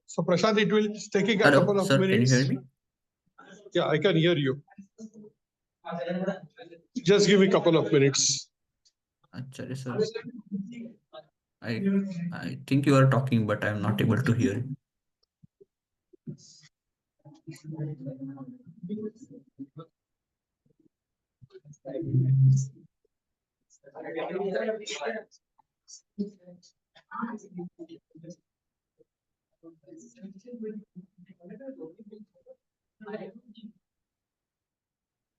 So Prashant, it will take a Hello, couple of sir, minutes. can you hear me? Yeah, I can hear you. Just give me a couple of minutes. Actually, sir, I think you are talking, but I am not able to hear you.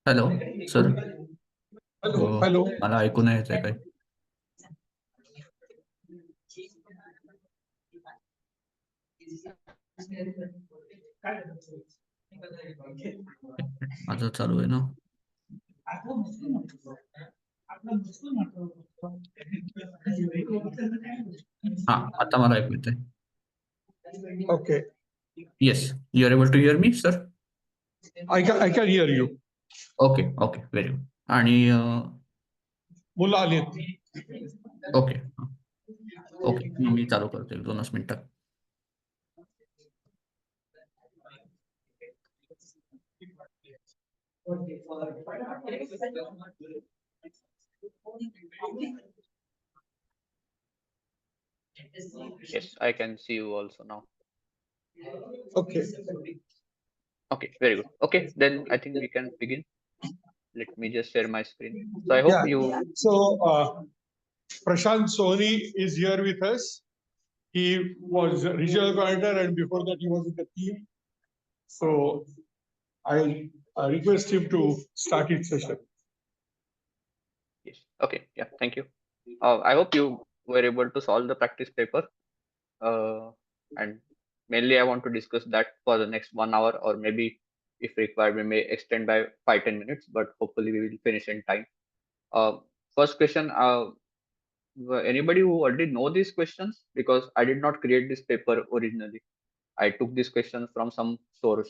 Hello sir hello मला ऐकू नाही येत आहे काय माझं चालू आहे ना हा आता मला ऐकू येत आहे okay yes you are able to hear me sir I can hear you. Okay okay very good आणि मुलं आली ओके ओके मी चालू करतो 2 मिनिटात Yes, I can see you also now. Okay. Okay, very good. Okay, then I think we can begin. Let me just share my screen. So I hope you. So Prashant Soni is here with us. He was regional coordinator, and before that, he was in the team. So I request him to start his session. Yes. Okay. Yeah. Thank you. I hope you were able to solve the practice paper. And mainly I want to discuss that for the next 1 hour, or maybe if required, we may extend by 5-10 minutes, but hopefully we will finish in time. First question, anybody who already know these questions? Because I did not create this paper originally. I took this question from some source.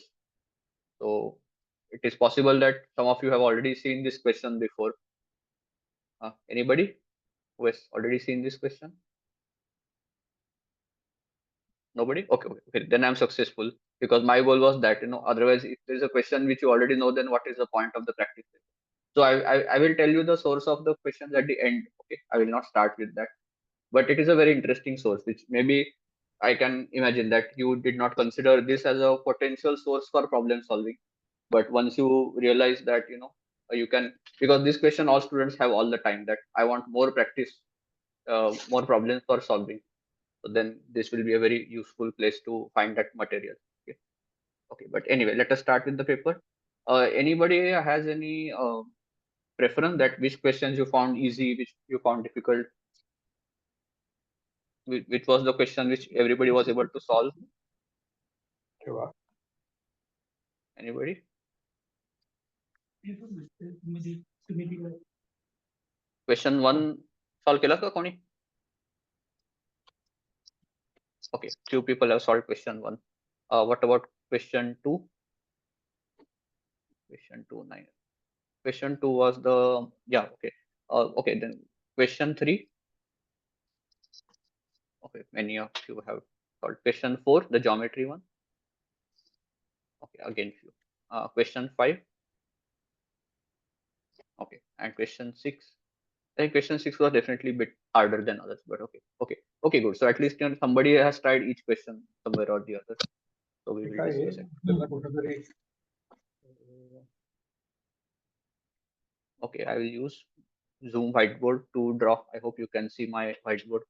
So it is possible that some of you have already seen this question before. Anybody who has already seen this question? Nobody? Okay. Then I'm successful, because my goal was that, otherwise if there's a question which you already know, then what is the point of the practice? So I will tell you the source of the questions at the end. Okay. I will not start with that, but it is a very interesting source, which maybe I can imagine that you did not consider this as a potential source for problem solving. But once you realize that, you can, because this question all students have all the time, that I want more practice, more problems for solving. So then this will be a very useful place to find that material. Okay. But anyway, let us start with the paper. Anybody has any preference that which questions you found easy, which you found difficult? Which was the question which everybody was able to solve? Anybody? Question 1 solve केला का कोणी? Okay, few people have solved question 1. What about question 2? Question 2, 9. Question 2 was the, okay. Okay, then question 3. Okay, many of you have solved. Question 4, the geometry one. Okay, again few. Question 5. Okay, and question 6. I think question 6 was definitely a bit harder than others, but okay, good. So at least somebody has tried each question somewhere or the other. So we will discuss it. Okay, I will use Zoom whiteboard to draw. I hope you can see my whiteboard.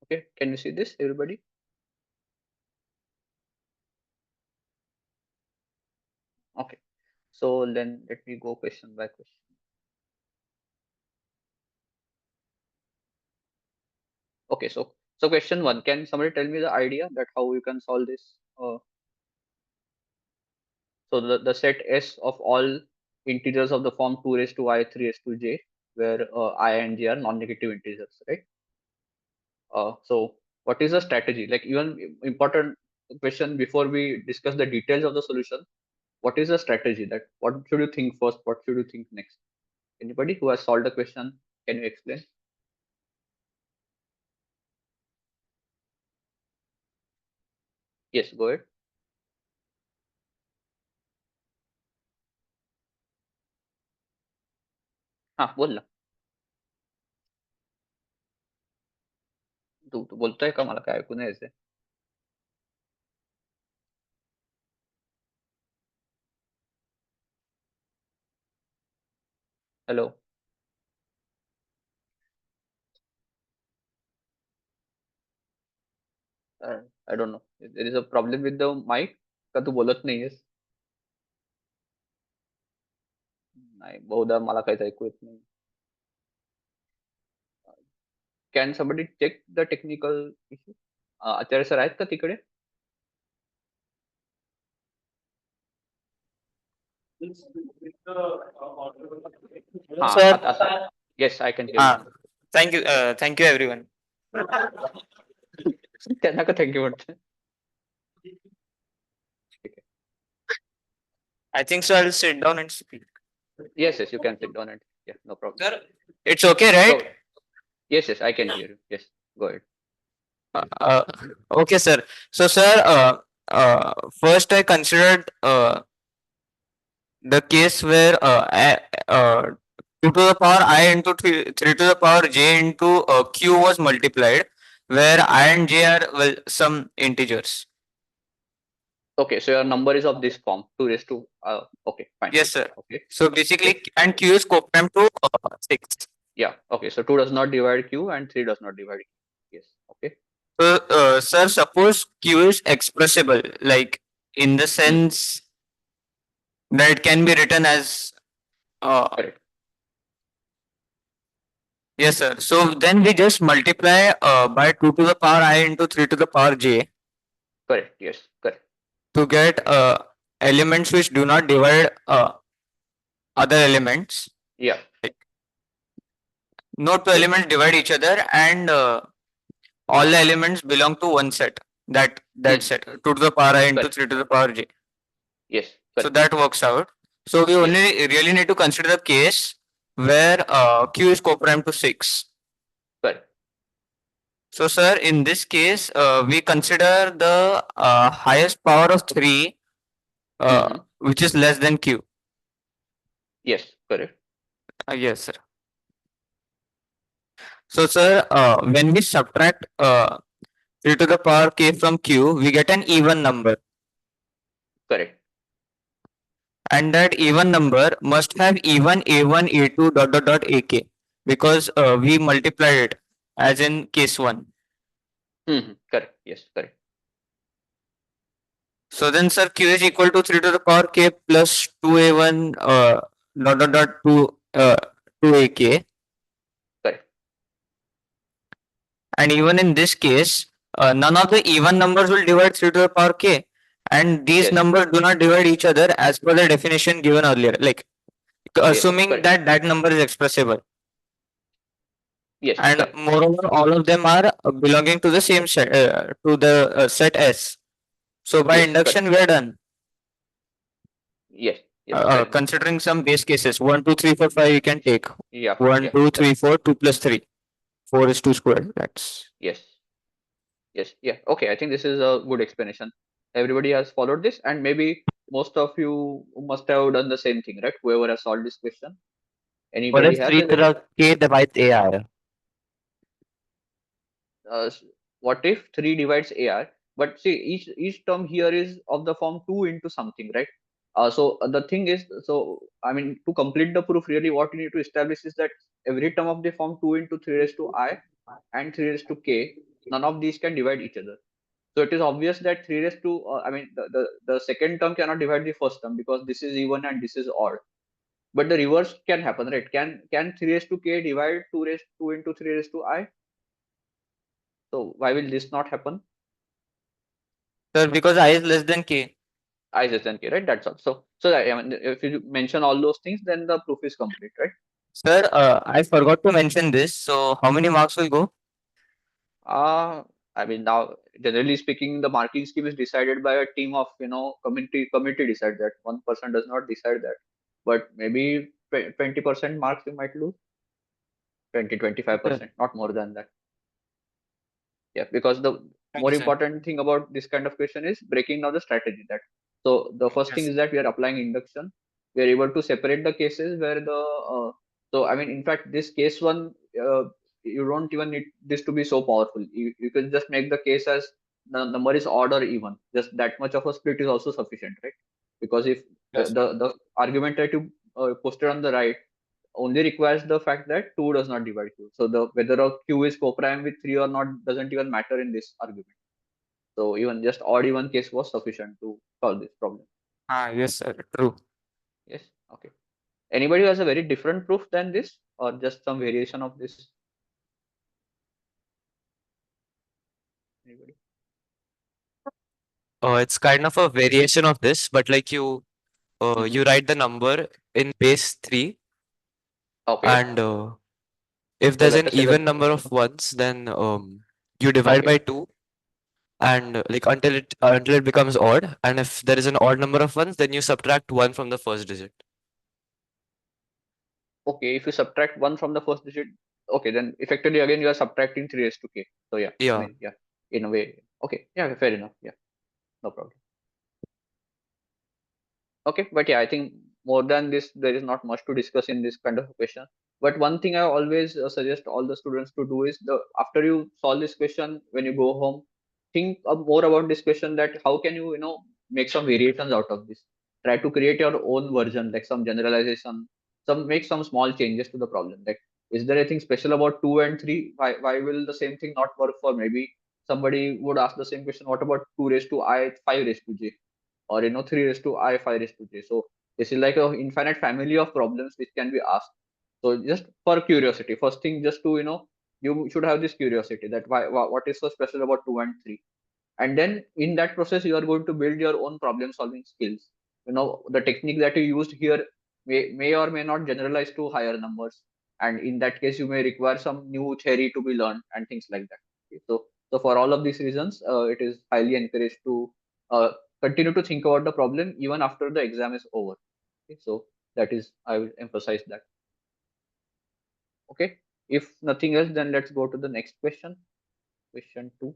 Okay, can you see this, everybody? Okay, so then let me go question by question. Okay, so question 1, can somebody tell me the idea that how you can solve this? So the set S of all integers of the form 2 raised to I, 3 raised to j, where I and j are non-negative integers, right? So what is the strategy? Like, even important question before we discuss the details of the solution. What is the strategy? That what should you think first? What should you think next? Anybody who has solved the question, can you explain? Yes, go ahead. हा बोल ना. तू बोलतोय का? मला काय ऐकू नाही येते. Hello. I don't know. There is a problem with the mic का तू बोलत नाहीयेस? नाही, बहुधा मला काहीच ऐकू येत नाही. Can somebody check the technical issue? Acharya sir आहेत का तिकडे? हा, Sir. आता yes, I can hear you. Thank you everyone. त्यांना का थँक्यू म्हणते? I think so. I'll sit down and speak. Yes, you can sit down and yeah, no problem. Sir, it's okay, right? Yes, I can hear you. Yes, go ahead. Uh, okay, sir. So, sir, first I considered the case where 2 to the power I into 3 to the power j into q was multiplied, where I and j are, well, some integers. Okay, so your number is of this form, 2 raised to okay, fine. Yes, sir. Okay. So basically, and q is coprime to 6. Yeah. Okay. So 2 does not divide q and 3 does not divide q. Yes. Okay. So, sir, suppose q is expressible, like in the sense that it can be written as. Correct. Yes, sir. So then we just multiply by 2 to the power I into 3 to the power j Correct. Yes. Correct. to get elements which do not divide other elements. Yeah. No two elements divide each other, and all the elements belong to one set. That set 2 to the power I into Correct. 3 to the power j. Yes. So Correct. that works out. So we only really need to consider the case where q is coprime to 6. Correct. So, sir, in this case, we consider the highest power of 3, which is less than q. Yes. Correct. Yes, sir. So, sir, when we subtract 3 to the power k from q, we get an even number. Correct. And that even number must have even a1, a2, dot, dot, dot, ak, because we multiplied it as in case 1. Correct. Yes. Correct. So then, sir, q is equal to 3 to the power k plus 2a1 dot, dot, dot, 2ak. Correct. And even in this case, none of the even numbers will divide 3 to the power k, and these numbers do not divide each other as per the definition given earlier, like assuming correct. that number is expressible. Yes. And correct. moreover, all of them are belonging to the same set, to the set S. So by Yes, induction, we are done. Yes. Yes. Considering some base cases, 1, 2, 3, 4, 5, you can take. Yeah. 1, 2, 3, 4, 2 plus 3. 4 is 2 squared. That's. Yes. Yes. Yeah. Okay. I think this is a good explanation. Everybody has followed this, and maybe most of you must have done the same thing, right? Whoever has solved this question. What Anybody if has 3 to the k divides AR? What if 3 divides AR? But see, each term here is of the form 2 into something, right? So the thing is, so I mean, to complete the proof, really what you need to establish is that every term of the form 2 into 3 raised to I and 3 raised to k, none of these can divide each other. So it is obvious that 3 raised to, I mean, the second term cannot divide the first term because this is even and this is odd. But the reverse can happen, right? Can 3 raised to k divide 2 into 3 raised to I? So why will this not happen? Sir, because I is less than k. I is less than k, right? That's all. So I mean, if you mention all those things, then the proof is complete, right? Sir, I forgot to mention this. So how many marks will go? I mean, now generally speaking, the marking scheme is decided by a team of, committee decides that. One person does not decide that. But maybe 20% marks you might lose, 20-25%, not more than that. Yeah, because the Thank more you, sir. important thing about this kind of question is breaking down the strategy. That so the first thing Yes. is that we are applying induction. We are able to separate the cases where so I mean, in fact, this case one, you don't even need this to be so powerful. You can just make the case as the number is odd or even. Just that much of a split is also sufficient, right? Because if Yes. the argument that you posted on the right only requires the fact that 2 does not divide q. So the whether a q is co-prime with 3 or not doesn't even matter in this argument. So even just odd even case was sufficient to solve this problem. Yes, sir. True. Yes. Okay. Anybody who has a very different proof than this or just some variation of this? Anybody? It's kind of a variation of this, but like you write the number in base 3, Okay. and if So there's let an us say even that. number of ones, then you divide Okay. by 2, and like until it becomes odd. And if there is an odd number of ones, then you subtract 1 from the first digit. Okay. If you subtract 1 from the first digit, okay, then effectively again you are subtracting 3 raised to k. So yeah, I Yeah. mean, yeah, in a way. Okay. Yeah, fair enough. Yeah, no problem. Okay, but yeah, I think more than this, there is not much to discuss in this kind of a question. But one thing I always suggest all the students to do is the after you solve this question, when you go home, think more about this question, that how can you make some variations out of this. Try to create your own version, like some generalization, make some small changes to the problem. Like, is there anything special about 2 and 3? Why will the same thing not work for maybe somebody would ask the same question? What about 2 raised to I 5 raised to j? Or 3 raised to I 5 raised to j. So this is like a infinite family of problems which can be asked. So just for curiosity, first thing, just to you should have this curiosity that what is so special about 2 and 3. And then in that process you are going to build your own problem solving skills. The technique that you used here may or may not generalize to higher numbers, and in that case you may require some new theory to be learned and things like that. Okay, so for all of these reasons, it is highly encouraged to uh, continue to think about the problem even after the exam is over. Okay, so that is, I will emphasize that. Okay, if nothing else, then let's go to the next question. Question 2.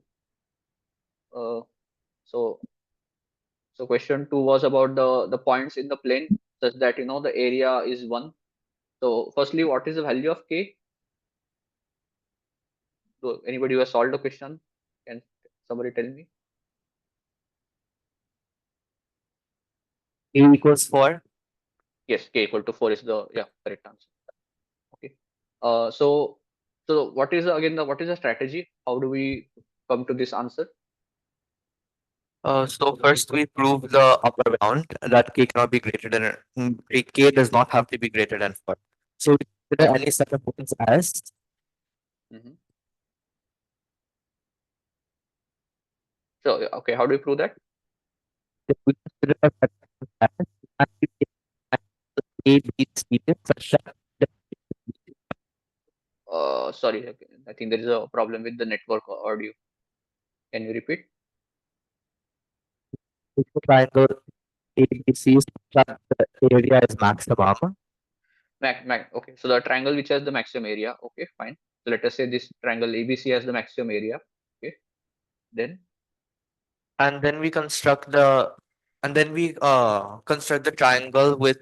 uh, so So question 2 was about the points in the plane such that the area is 1. So firstly, what is the value of k? So anybody who has solved the question, can somebody tell me? A equals 4. Yes, k equal to 4 is the correct answer. Okay. So what is what is the strategy? How do we come to this answer? So first we prove the upper bound that k cannot be greater than k does not have to be greater than 4. So we consider any set of points as Mhm. So okay, how do we prove that? we consider a set of points as and we take A, B, C such that Sorry, okay, I think there is a problem with the network audio. Can you repeat? the triangle ABC such that the area is maximum. Okay, so the triangle which has the maximum area. Okay, fine. So let us say this triangle ABC has the maximum area. Okay, then And then we construct the triangle with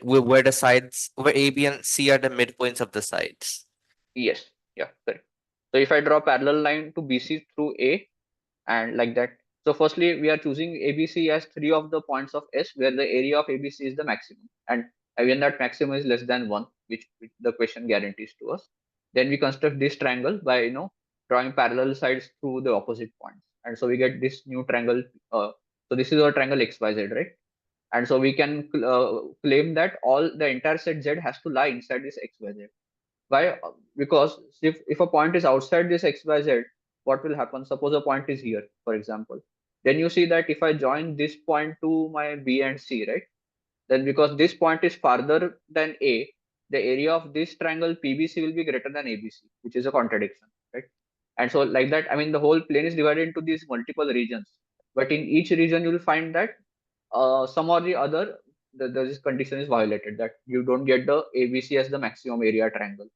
where the sides where A, B, and C are the midpoints of the sides. yes, yeah, correct. So if I draw parallel line to BC through A and like that. So firstly, we are choosing ABC as 3 of the points of S where the area of ABC is the maximum. And when that maximum is less than 1, which the question guarantees to us, then we construct this triangle by, drawing parallel sides through the opposite points. And so we get this new triangle. So this is our triangle XYZ, right? And so we can claim that all the entire set Z has to lie inside this XYZ. Why? Because if a point is outside this XYZ, what will happen? Suppose a point is here, for example. Then you see that if I join this point to my B and C, right? Then because this point is farther than A, the area of this triangle PBC will be greater than ABC, which is a contradiction, right? And so like that, I mean, the whole plane is divided into these multiple regions. But in each region, you will find that some or the other, this condition is violated, that you don't get the ABC as the maximum area triangle.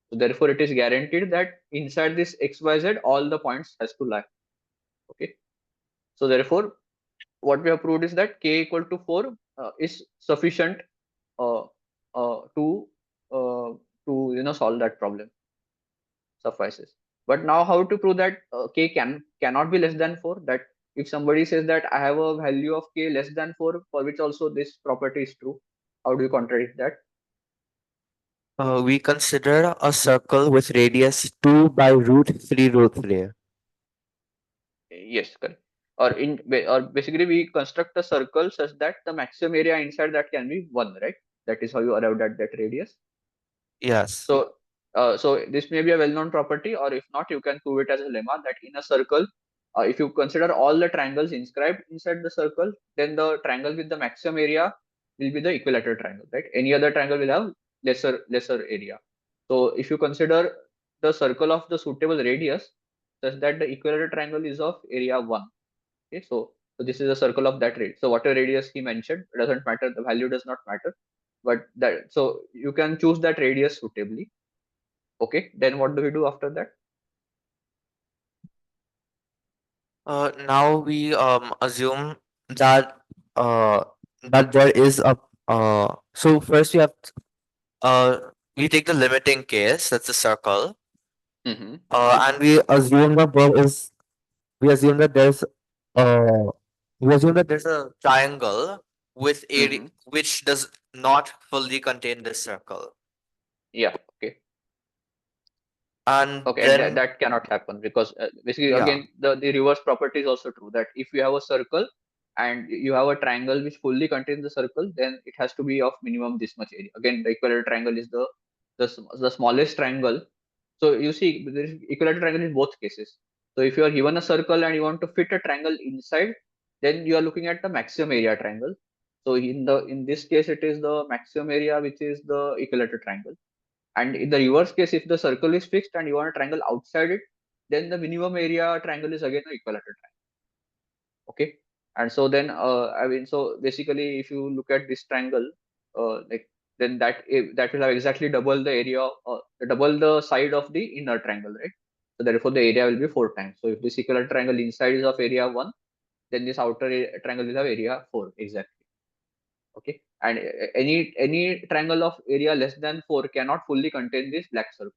So therefore, it is guaranteed that inside this XYZ, all the points has to lie. Okay. So therefore, what we have proved is that k equal to 4 is sufficient uh, to solve that problem. Suffices. But now how to prove that k cannot be less than 4? That if somebody says that I have a value of k less than 4, for which also this property is true, how do you contradict that? We consider a circle with radius 2 by root 3 root 3. Yes, correct. Or basically we construct a circle such that the maximum area inside that can be 1, right? That is how you arrived at that radius. Yes. So this may be a well-known property, or if not, you can prove it as a lemma that in a circle, if you consider all the triangles inscribed inside the circle, then the triangle with the maximum area will be the equilateral triangle, right? Any other triangle will have lesser area. So if you consider the circle of the suitable radius, such that the equilateral triangle is of area 1. Okay, so this is a circle of that radius. So whatever radius he mentioned, it doesn't matter. The value does not matter. But that, so you can choose that radius suitably. Okay, then what do we do after that? Now we assume that that there is a so first we have we take the limiting case, that's the circle, Mm-hmm. and we assume that there's uh we assume that there's a triangle with area Mm-hmm. which does not fully contain this circle, Yeah. Okay. and Okay, and then that cannot happen because basically yeah. again the reverse property is also true, that if you have a circle and you have a triangle which fully contains the circle, then it has to be of minimum this much area. Again, the equilateral triangle is the smallest triangle. So you see, there is equilateral triangle in both cases. So if you are given a circle and you want to fit a triangle inside, then you are looking at the maximum area triangle. So in this case, it is the maximum area which is the equilateral triangle. And in the reverse case, if the circle is fixed and you want a triangle outside it, then the minimum area triangle is again the equilateral triangle. Okay. And so then, I mean, so basically, if you look at this triangle, like then that will have exactly double the area, double the side of the inner triangle, right? So therefore, the area will be 4 times. So if this equilateral triangle inside is of area 1, then this outer triangle will have area 4 exactly. Okay, and any triangle of area less than 4 cannot fully contain this black circle.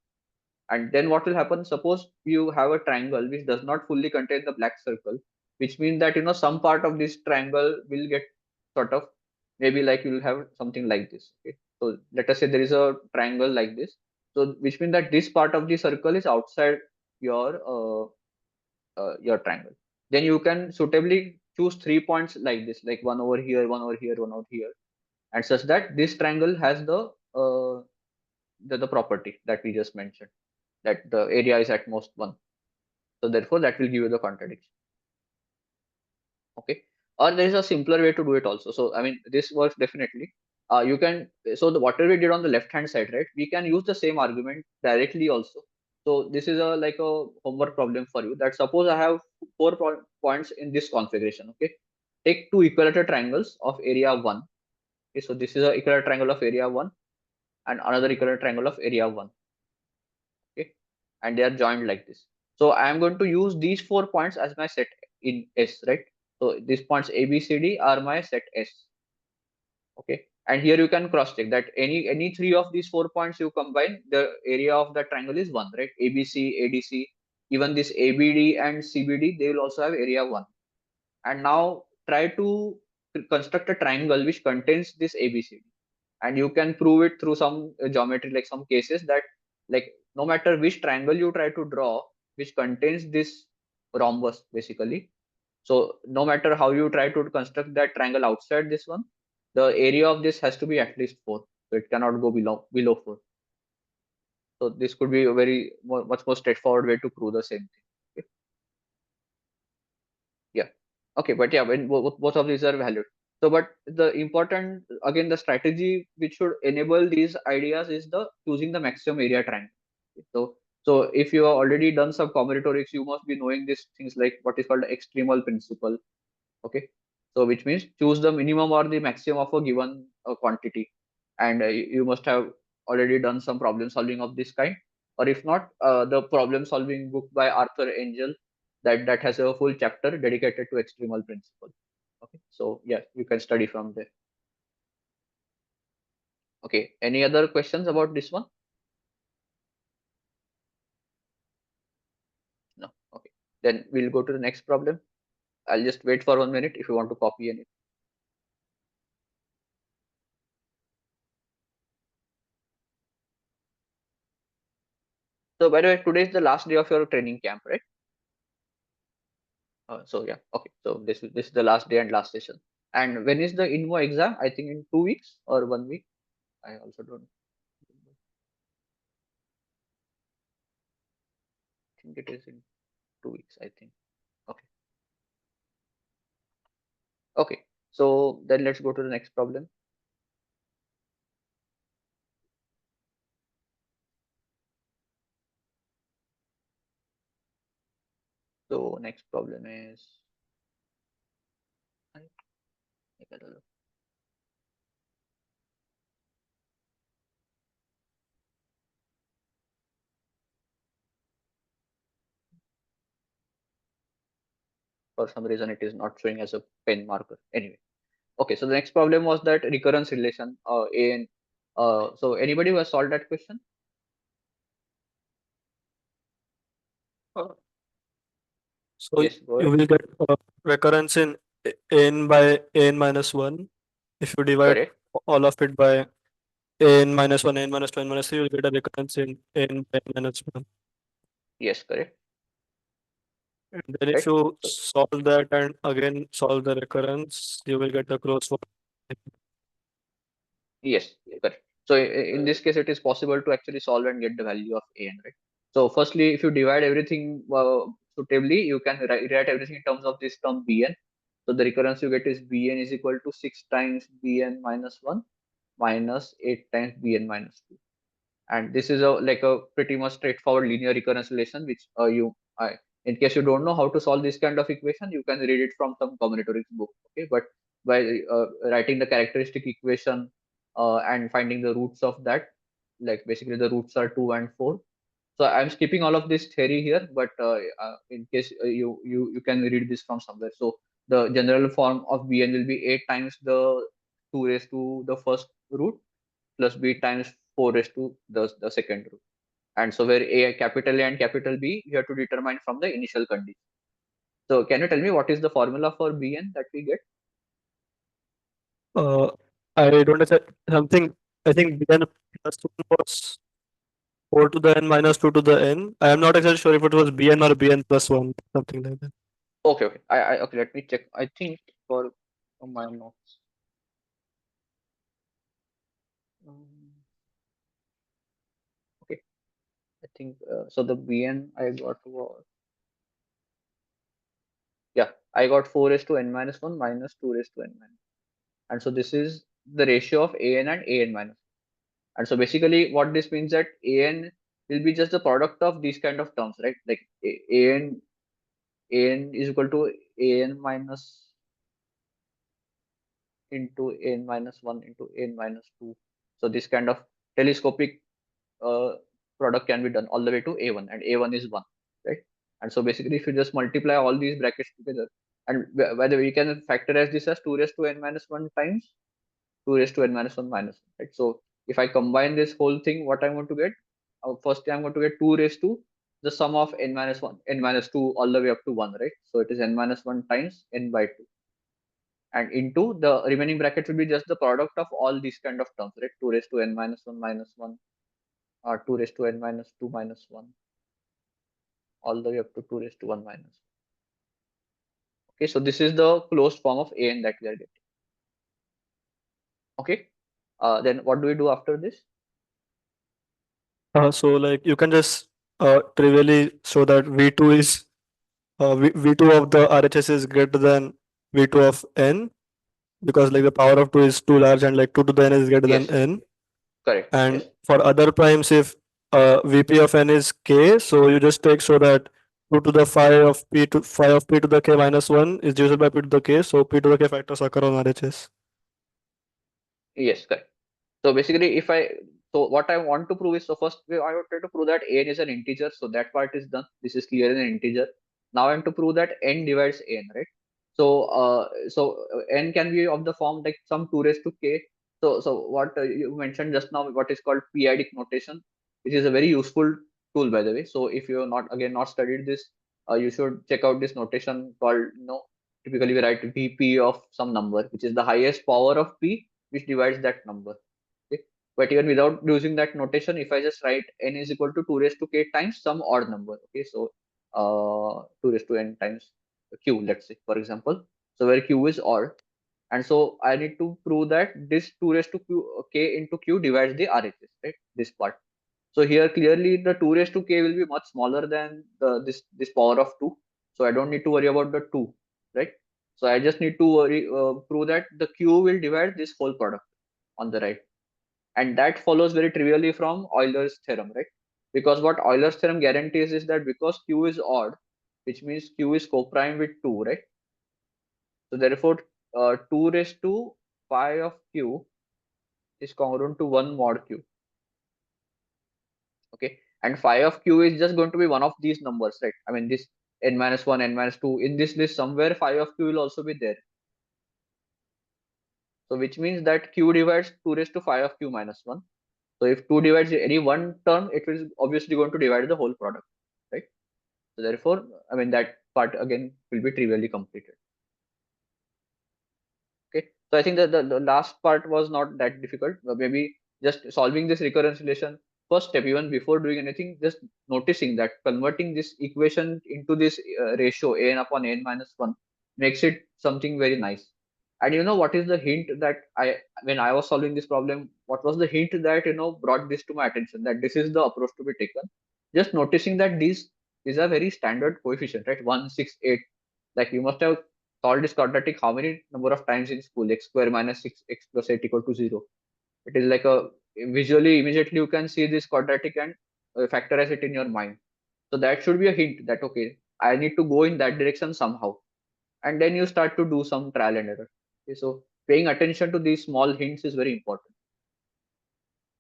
And then what will happen? Suppose you have a triangle which does not fully contain the black circle, which means that some part of this triangle will get sort of, maybe like you will have something like this. Okay, so let us say there is a triangle like this, so which means that this part of the circle is outside your triangle. Then you can suitably choose 3 points like this, like one over here, one over here, one over here, and such that this triangle has the property that we just mentioned, that the area is at most 1. So therefore, that will give you the contradiction. Okay. Or there is a simpler way to do it also. So I mean, this works definitely. You can, so whatever we did on the left hand side, right? We can use the same argument directly also. So this is like a homework problem for you. That suppose I have 4 points in this configuration. Okay. Take two equilateral triangles of area 1. Okay. So this is a equilateral triangle of area 1 and another equilateral triangle of area 1. Okay, and they are joined like this. So I am going to use these 4 points as my set in S, right? So these points A, B, C, D are my set S. Okay, and here you can cross check that any three of these 4 points you combine, the area of the triangle is 1, right? ABC, ADC, even this ABD and CBD, they will also have area 1. And now try to construct a triangle which contains this ABCD, and you can prove it through some geometry, like some cases that, like, no matter which triangle you try to draw which contains this rhombus basically, so no matter how you try to construct that triangle outside this one, the area of this has to be at least 4, so it cannot go below 4. So this could be a much more straightforward way to prove the same thing. Okay. Yeah. Okay, but yeah, when both of these are valid. So but the important, again, the strategy which should enable these ideas is the choosing the maximum area triangle. Okay, so So if you have already done some combinatorics, you must be knowing these things like what is called extremal principle. Okay, so which means choose the minimum or the maximum of a given quantity, and you must have already done some problem solving of this kind, or if not, the problem solving book by Arthur Angel that has a full chapter dedicated to extremal principle. Okay, so yeah, you can study from there. Okay, any other questions about this one? No. Okay, then we'll go to the next problem. I'll just wait for 1 minute if you want to copy any. So by the way, today is the last day of your training camp, right? So yeah, okay. So this is the last day and last session. And when is the INMO exam? I think in 2 weeks or 1 week. I also don't think it is in 2 weeks. I think. Okay. Okay. So then let's go to the next problem. So next problem is. For some reason, it is not showing as a pen marker. Anyway. Okay. So the next problem was that recurrence relation. So anybody who has solved that question? Uh, So Yes. Go you ahead. will get recurrence in n by n minus 1. If you divide Correct. all of it by n minus 1, n minus 2, n minus 3, you will get a recurrence in n by n minus 1. Yes. Correct. And then if Right. you So solve that and again solve the recurrence, you will get a closed form. yes, correct. So in this case, it is possible to actually solve and get the value of an, right? So firstly, if you divide everything suitably, you can write everything in terms of this term bn. So the recurrence you get is bn is equal to 6 times bn minus 1 minus 8 times bn minus 2. And this is a like a pretty much straightforward linear recurrence relation, which in case you don't know how to solve this kind of equation, you can read it from some combinatorics book. Okay, but by writing the characteristic equation and finding the roots of that, like basically the roots are 2 and 4. So I'm skipping all of this theory here, but in case you can read this from somewhere. So the general form of bn will be 8 times the 2 raised to the first root plus b times 4 raised to the second root. And so where a capital A and capital B, you have to determine from the initial condition. So can you tell me what is the formula for bn that we get? Uh, I don't know something. I think bn plus 1 was 4 to the n minus 2 to the n. I am not exactly sure if it was bn or bn plus 1, something like that. Okay, okay. Okay, let me check. I think for my notes. Okay, I think so. The bn I got was, yeah, I got 4 raised to n minus 1 minus 2 raised to n minus. And so this is the ratio of an and an minus. And so basically what this means that an will be just the product of these kind of terms, right? Like an is equal to an minus into n minus 1 into n minus 2. So this kind of telescopic uh, product can be done all the way to a1, and a1 is 1, right? And so basically if you just multiply all these brackets together, and whether we can factorize this as 2 raised to n minus 1 times 2 raised to n minus 1 minus 1, right? So if I combine this whole thing, what I'm going to get, first I'm going to get 2 raised to the sum of n minus 1, n minus 2 all the way up to 1, right? So it is n minus 1 times n by 2. And into the remaining bracket will be just the product of all these kind of terms, right? 2 raised to n minus 1 minus 1, or 2 raised to n minus 2 minus 1, all the way up to 2 raised to 1 minus 1. Okay, so this is the closed form of an that we are getting. Okay, then what do we do after this? So like you can just trivially show that V2 is V2 of the RHS is greater than V2 of n, because like the power of 2 is too large and like 2 to the n is greater than Yes, n. correct. And Yes, for other primes, if VP of n is k, so you just take so that 2 to the phi of p to the k minus 1 is divisible by p to the k, so p to the k factors occur on RHS. Yes, correct. So basically, so what I want to prove is, so first I would try to prove that n is an integer, so that part is done. This is clear in an integer. Now I want to prove that n divides n, right? So n can be of the form like some 2 raised to k. So what you mentioned just now, what is called periodic notation, which is a very useful tool, by the way. So if you have not studied this, you should check out this notation called, typically we write VP of some number, which is the highest power of p, which divides that number. Okay. But even without using that notation, if I just write n is equal to 2 raised to k times some odd number, okay, so 2 raised to n times q, let's say, for example, so where q is odd, and so I need to prove that this 2 raised to k into q divides the RHS, right? This part. So here clearly the 2 raised to k will be much smaller than this power of 2, so I don't need to worry about the 2, right? So I just need to prove that the q will divide this whole product on the right, and that follows very trivially from Euler's theorem, right? Because what Euler's theorem guarantees is that because q is odd, which means q is co-prime with 2, right? So therefore, 2 raised to phi of q is congruent to 1 mod q. Okay, and phi of q is just going to be one of these numbers, right? I mean, this n minus 1, n minus 2, in this list somewhere phi of q will also be there. So which means that q divides 2 raised to phi of q minus 1. So if 2 divides any one term, it is obviously going to divide the whole product, right? So therefore, I mean, that part again will be trivially completed. Okay, so I think that the last part was not that difficult. Maybe just solving this recurrence relation, first step, even before doing anything, just noticing that converting this equation into this ratio an upon n minus 1 makes it something very nice. And you know what is the hint that when I was solving this problem, what was the hint that brought this to my attention, that this is the approach to be taken? Just noticing that these are very standard coefficient, right? 1, 6, 8. Like you must have solved this quadratic how many number of times in school? X square minus 6x plus 8 equal to 0. It is like a visually immediately you can see this quadratic and factorize it in your mind. So that should be a hint that okay, I need to go in that direction somehow, and then you start to do some trial and error. Okay, so paying attention to these small hints is very important.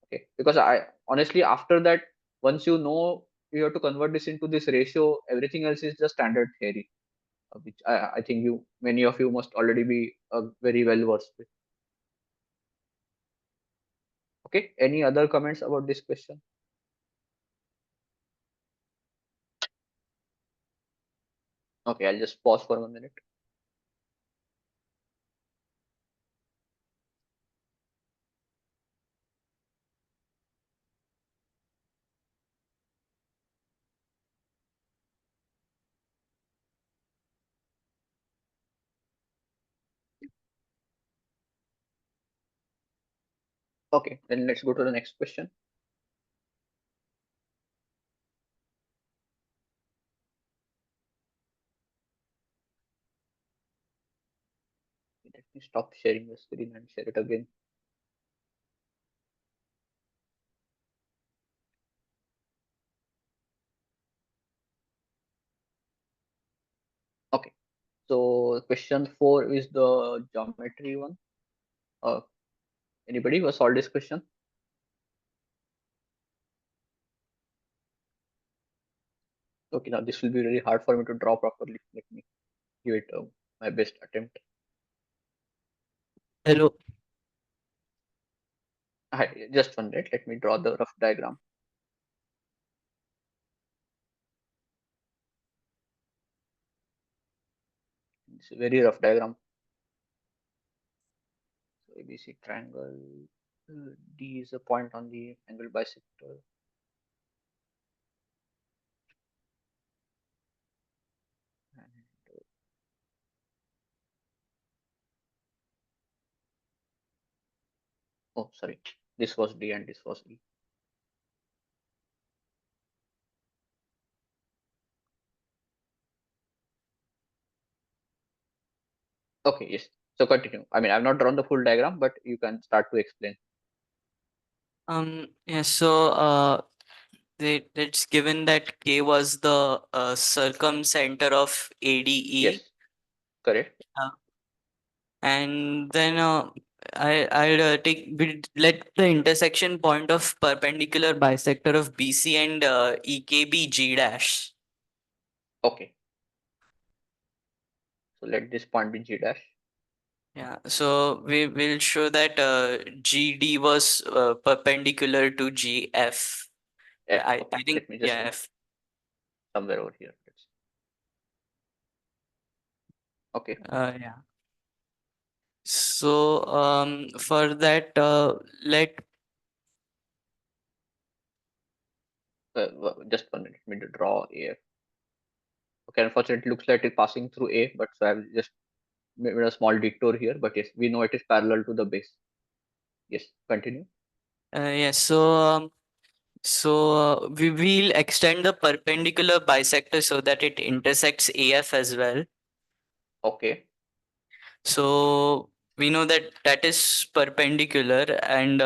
Okay, because I honestly, after that, once you know you have to convert this into this ratio, everything else is just standard theory, which I think many of you must already be very well versed with. Okay, any other comments about this question? Okay, I'll just pause for 1 minute. Okay, then let's go to the next question. Let me stop sharing the screen and share it again. Okay, so question 4 is the geometry one. Uh, Anybody who solved this question? Okay, now this will be really hard for me to draw properly. Let me give it my best attempt. Hello. Hi, just 1 minute. Let me draw the rough diagram. It's a very rough diagram. So ABC triangle. D is a point on the angle bisector. And, oh, sorry. This was D and this was E. Okay, yes. So continue. I mean, I've not drawn the full diagram, but you can start to explain. Yeah, so it's given that K was the circumcenter of ADE. Yes, correct. And then I'll let the intersection point of perpendicular bisector of BC and EK be G dash. Okay. So let this point be G dash. Yeah, so we will show that GD was perpendicular to GF. F. I Okay. think, Let me just yeah, F. somewhere over here. Okay. Yeah. So for that, let Just 1 minute. Let me draw A. Okay. Unfortunately, it looks like it's passing through A, but so I've just made a small detour here. But yes, we know it is parallel to the base. Yes. Continue. yes. So we will extend the perpendicular bisector so that it intersects AF as well. Okay. So we know that that is perpendicular, and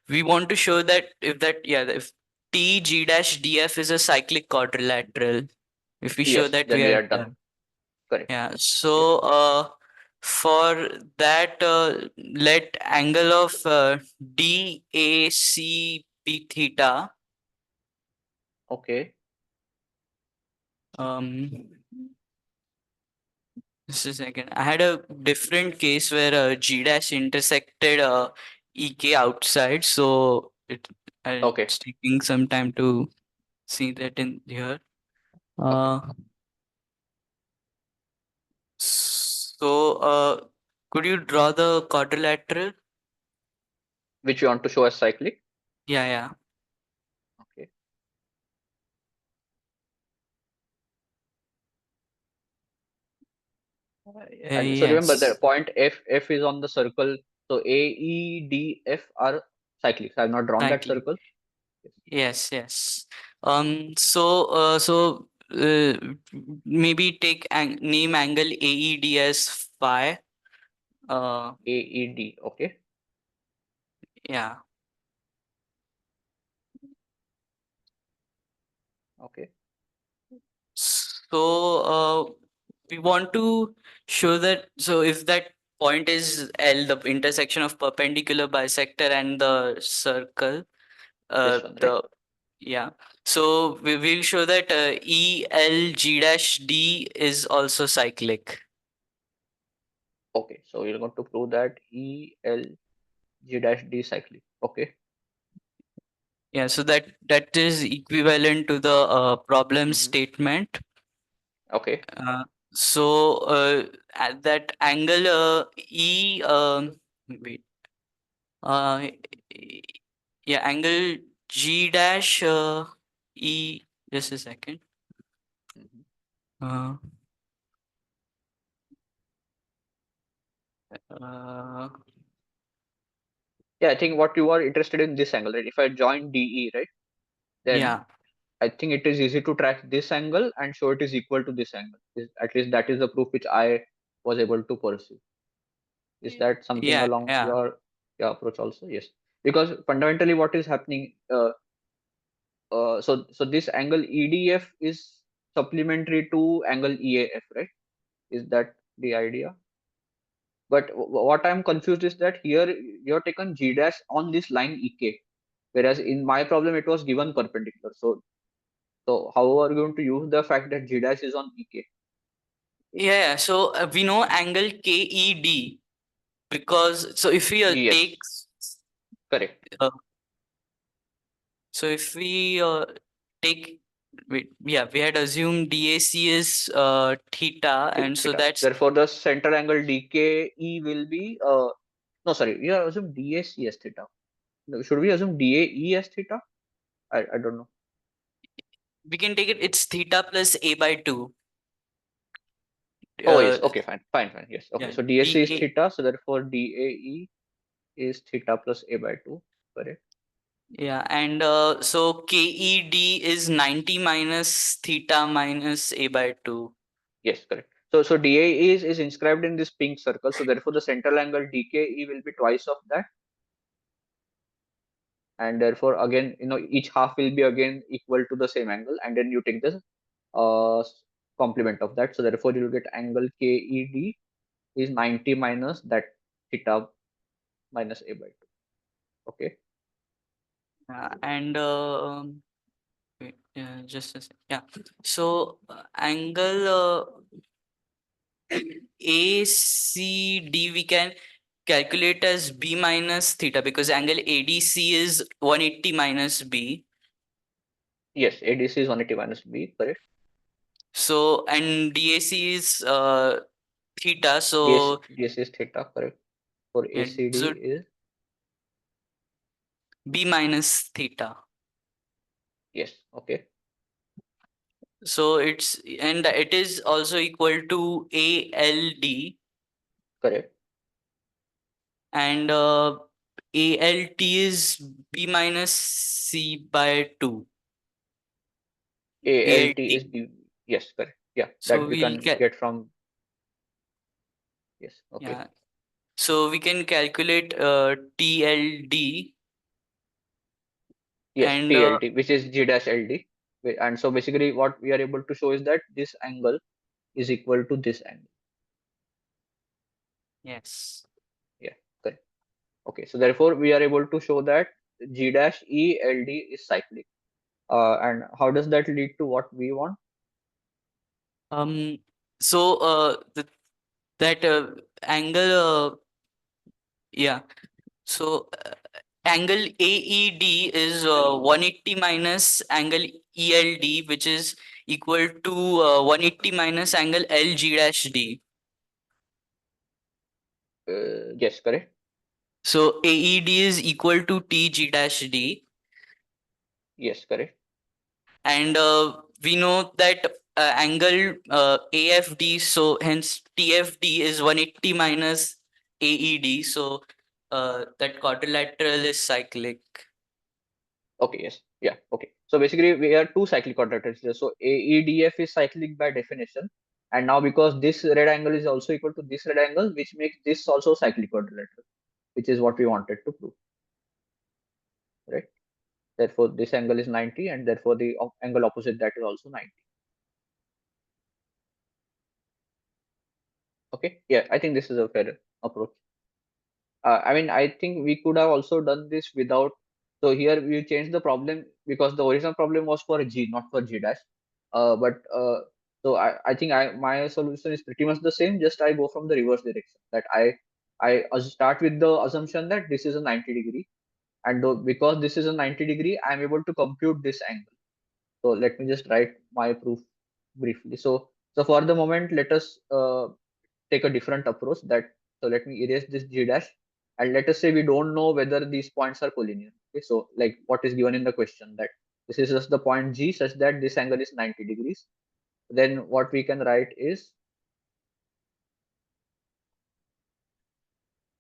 we want to show that if T G dash DF is a cyclic quadrilateral, if we show Yes. that Then we we are are done. Correct. yeah. Yes. So for that, let angle of DAC be theta. Okay. Um, Just a second. I had a different case where G dash intersected EK outside, so Okay. it's taking some time to see that in here. Okay. So could you draw the quadrilateral? Which you want to show as cyclic. Yeah, yeah. Okay. And so remember Yes. the point F is on the circle. So A, E, D, F are cyclics. I have not drawn that Cyclic. circle. Yes, yes. So maybe take name angle AED as phi. A, E, D. Okay. Yeah. Okay. So we want to show that, so if that point is L, the intersection of perpendicular bisector and the circle, This one, right? the yeah. So we will show that ELG dash D is also cyclic. Okay. So we're going to prove that E, L, G dash D cyclic. Okay. Yeah, so that is equivalent to the problem Mhm. statement. Okay. Uh, so at that angle wait uh yeah, angle G dash E, just a second. Mhm. Uh, uh, Yeah, I think what you are interested in this angle, right? If I join DE, right, then yeah. I think it is easy to track this angle and show it is equal to this angle. At least that is the proof which I was able to pursue. Is that something Yeah, along yeah. your approach also? Yes, because fundamentally what is happening, so this angle EDF is supplementary to angle EAF, right? Is that the idea? But what I'm confused is that here you have taken G dash on this line EK, whereas in my problem it was given perpendicular. So how are you going to use the fact that G dash is on EK? Yeah, so we know angle KED, because so if we Yes, correct. so if we take yeah, we had assumed DAC is theta, and so Theta. that's Therefore, the center angle DKE will be no, sorry, we are assume DAC as theta. No, should we assume DAE as theta? I don't know. we can take it's theta plus a by 2. Oh yes, Uh, okay, fine. Yes, okay. yeah, So DAC is DA, theta, so therefore DAE is theta plus a by 2. Correct. yeah, and so KED is 90 minus theta minus a by 2. Yes, correct. So DAE is inscribed in this pink circle. So therefore the central angle DKE will be twice of that. and therefore again, each half will be again equal to the same angle, and then you take the complement of that. So therefore you will get angle KED is 90 minus that theta minus a by 2. Okay. And wait, just a sec. Yeah. So angle ACD we can calculate as B minus theta, because angle ADC is 180 minus B. Yes, ADC is 180 minus B, correct. So and DAC is theta. DS, So DS is theta, correct. For yeah, ACD so is, B minus theta. yes, okay, So it is also equal to ALD, correct. and ALT is B minus C by 2. ALT ALT. is B, yes, correct. Yeah, So that we we'll can get from, yes, okay. yeah. So we can calculate TLD, Yes, and TLT, which is G dash LD. And so basically what we are able to show is that this angle is equal to this angle. yes. Yeah, correct. Okay, so therefore we are able to show that G dash ELD is cyclic. And how does that lead to what we want? So that angle yeah. So angle AED is 180 minus angle ELD, which is equal to 180 minus angle LG dash D. Yes, correct. So AED is equal to TG dash D, Yes, correct. and we know that angle AFD, so hence TFD is 180 minus AED, so that quadrilateral is cyclic. Okay, yes, yeah, okay. So basically we are two cyclic quadrilaterals here. So AEDF is cyclic by definition, and now because this red angle is also equal to this red angle, which makes this also cyclic quadrilateral, which is what we wanted to prove, right? Therefore this angle is 90, and therefore the angle opposite that is also 90. Okay, yeah, I think this is a fair approach. I mean, I think we could have also done this without. So here we changed the problem because the original problem was for G, not for G dash. But so I think my solution is pretty much the same. Just I go from the reverse direction. That I start with the assumption that this is a 90-degree, and because this is a 90-degree, I'm able to compute this angle. So let me just write my proof briefly. So for the moment, let us take a different approach. So let me erase this G dash, and let us say we don't know whether these points are collinear. Okay, so like what is given in the question, that this is just the point G such that this angle is 90 degrees. Then what we can write is,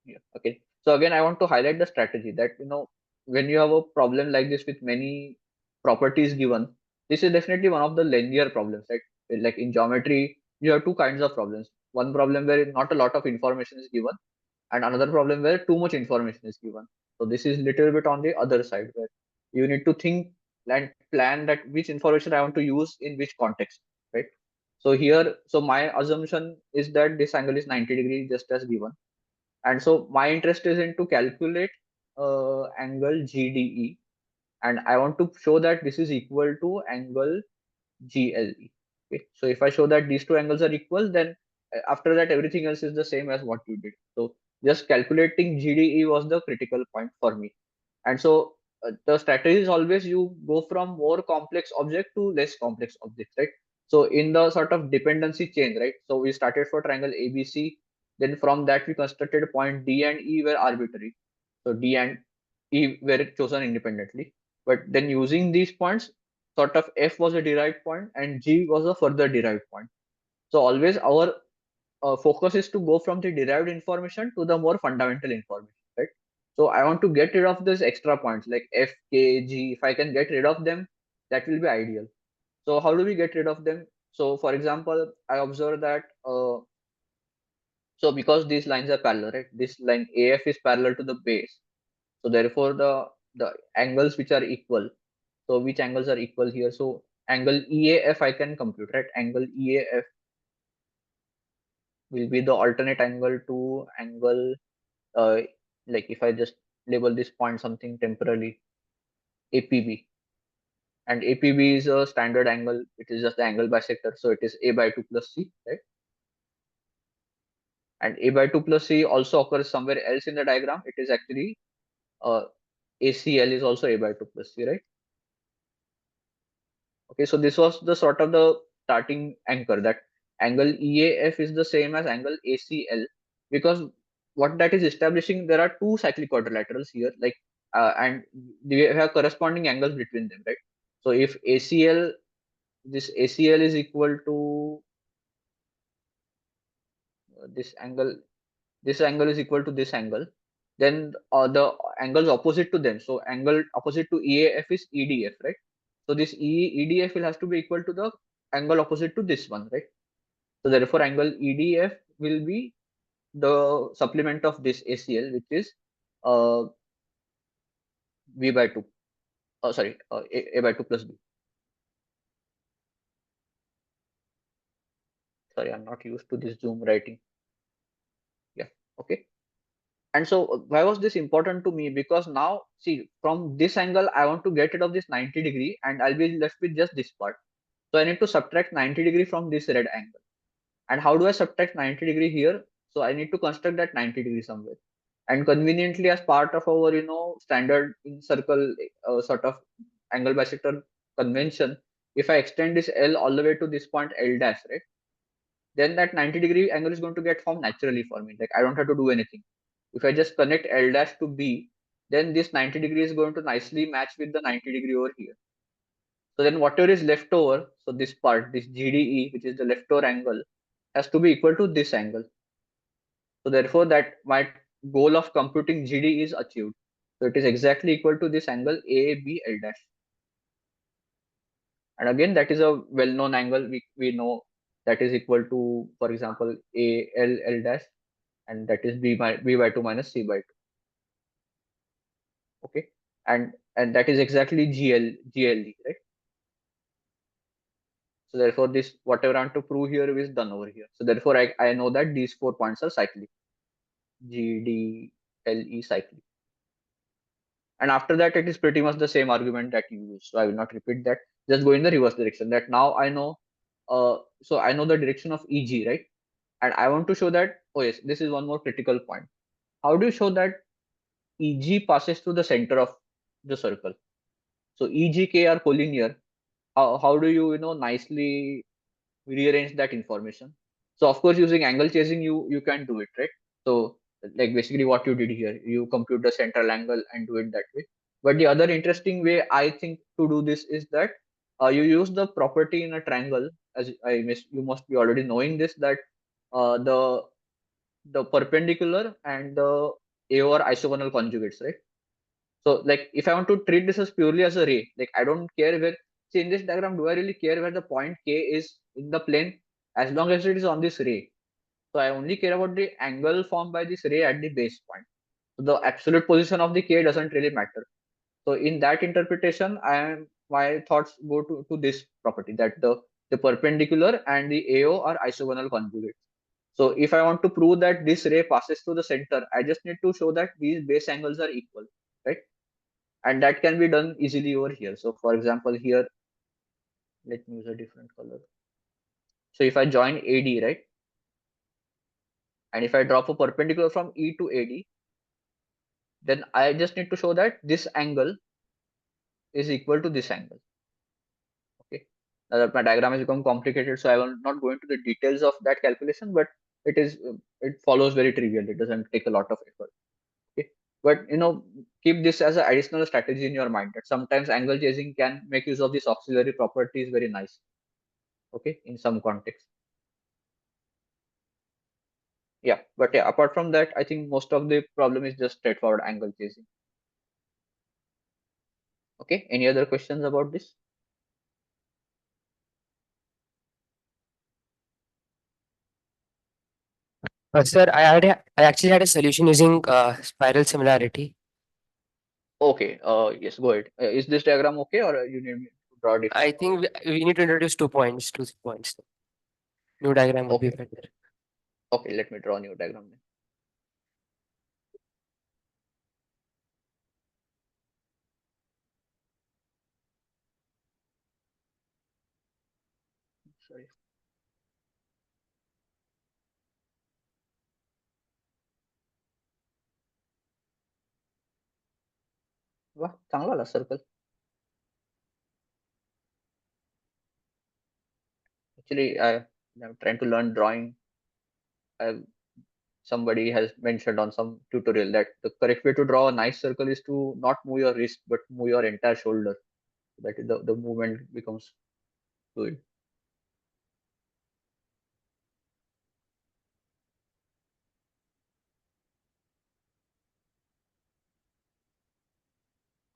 yeah, okay. So again, I want to highlight the strategy that, when you have a problem like this with many properties given, this is definitely one of the linear problems, right? Like in geometry, you have two kinds of problems. One problem where not a lot of information is given, and another problem where too much information is given. So this is little bit on the other side, where you need to think and plan that which information I want to use in which context, right? So here, so my assumption is that this angle is 90 degrees just as given, and so my interest is in to calculate angle GDE, and I want to show that this is equal to angle GLE. Okay, so if I show that these two angles are equal, then after that everything else is the same as what you did. So just calculating GDE was the critical point for me. And so the strategy is always you go from more complex object to less complex objects, right? So in the sort of dependency chain, right? So we started for triangle ABC, then from that we constructed point D and E were arbitrary. So D and E were chosen independently. But then using these points, sort of F was a derived point and G was a further derived point. So always our focus is to go from the derived information to the more fundamental information, right? So I want to get rid of these extra points like F, K, G. If I can get rid of them, that will be ideal. So how do we get rid of them? So for example, I observe that so because these lines are parallel, right? This line AF is parallel to the base. So therefore the the angles which are equal. So which angles are equal here? So angle EAF I can compute, right? Angle EAF will be the alternate angle to angle, like if I just label this point something temporarily, APB. And APB is a standard angle. It is just the angle bisector. So it is A by 2 plus C, right? And A by 2 plus C also occurs somewhere else in the diagram. It is actually ACL is also A by 2 plus C, right? Okay, so this was the sort of the starting anchor, that angle EAF is the same as angle ACL, because what that is establishing, there are two cyclic quadrilaterals here, like and we have corresponding angles between them, right? So if ACL, this ACL is equal to this angle, this angle is equal to this angle, then the angles opposite to them, so angle opposite to EAF is EDF, right? So this EDF will has to be equal to the angle opposite to this one, right? So therefore angle EDF will be the supplement of this ACL, which is uh, V by 2, sorry, A by 2 plus B. Sorry, I'm not used to this zoom writing. Yeah, okay. And so why was this important to me? Because now, see, from this angle, I want to get rid of this 90-degree and I'll be left with just this part. So I need to subtract 90-degree from this red angle. And how do I subtract 90-degree here? So I need to construct that 90-degree somewhere. And conveniently, as part of our, standard in circle sort of angle bisector convention, if I extend this L all the way to this point L dash, right? Then that 90-degree angle is going to get formed naturally for me. Like I don't have to do anything. If I just connect L dash to B, then this 90-degree is going to nicely match with the 90-degree over here. So then whatever is left over, so this part, this GDE, which is the leftover angle, has to be equal to this angle. So therefore that my goal of computing GD is achieved. So it is exactly equal to this angle ABL dash. And again, that is a well-known angle. We know that is equal to, for example, ALL dash, and that is B by 2 minus C by 2. Okay. And that is exactly GLE, right? So therefore this, whatever I want to prove here is done over here. So therefore I know that these 4 points are cyclic. GDLE cyclic. And after that, it is pretty much the same argument that you use. So I will not repeat that. Just go in the reverse direction. That now I know, so I know the direction of EG, right? And I want to show that, oh yes, this is one more critical point. How do you show that EG passes through the center of the circle? So EGK are collinear. How do you, nicely rearrange that information? So of course, using angle chasing, you can do it, right? So like basically what you did here, you compute the central angle and do it that way. But the other interesting way I think to do this is that you use the property in a triangle, as you must be already knowing this, that the perpendicular and the AO are isogonal conjugates, right? So like if I want to treat this as purely as a ray, like I don't care where, see in this diagram, do I really care where the point K is in the plane, as long as it is on this ray? So I only care about the angle formed by this ray at the base point. So the absolute position of the K doesn't really matter. So in that interpretation, my thoughts go to this property, that the perpendicular and the AO are isogonal conjugates. So if I want to prove that this ray passes through the center, I just need to show that these base angles are equal, right? And that can be done easily over here. So for example, here, let me use a different color. So if I join AD, right? And if I drop a perpendicular from E to AD, then I just need to show that this angle is equal to this angle. Okay. Now that my diagram has become complicated, so I will not go into the details of that calculation, but it follows very trivial. It doesn't take a lot of effort. Okay. But keep this as an additional strategy in your mind, that sometimes angle chasing can make use of this auxiliary properties very nice. Okay, in some context. Yeah, but yeah, apart from that, I think most of the problem is just straightforward angle chasing. Okay, any other questions about this? Sir, I actually had a solution using spiral similarity. Okay, yes, go ahead. Is this diagram okay, or you need me to draw different? I think we need to introduce 2 points, 2 points. New diagram would be Okay, better. okay, let me draw a new diagram then. Sorry. वाह, चांगला आला circle. Actually, I'm trying to learn drawing. Somebody has mentioned on some tutorial that the correct way to draw a nice circle is to not move your wrist but move your entire shoulder. That is the movement becomes fluid.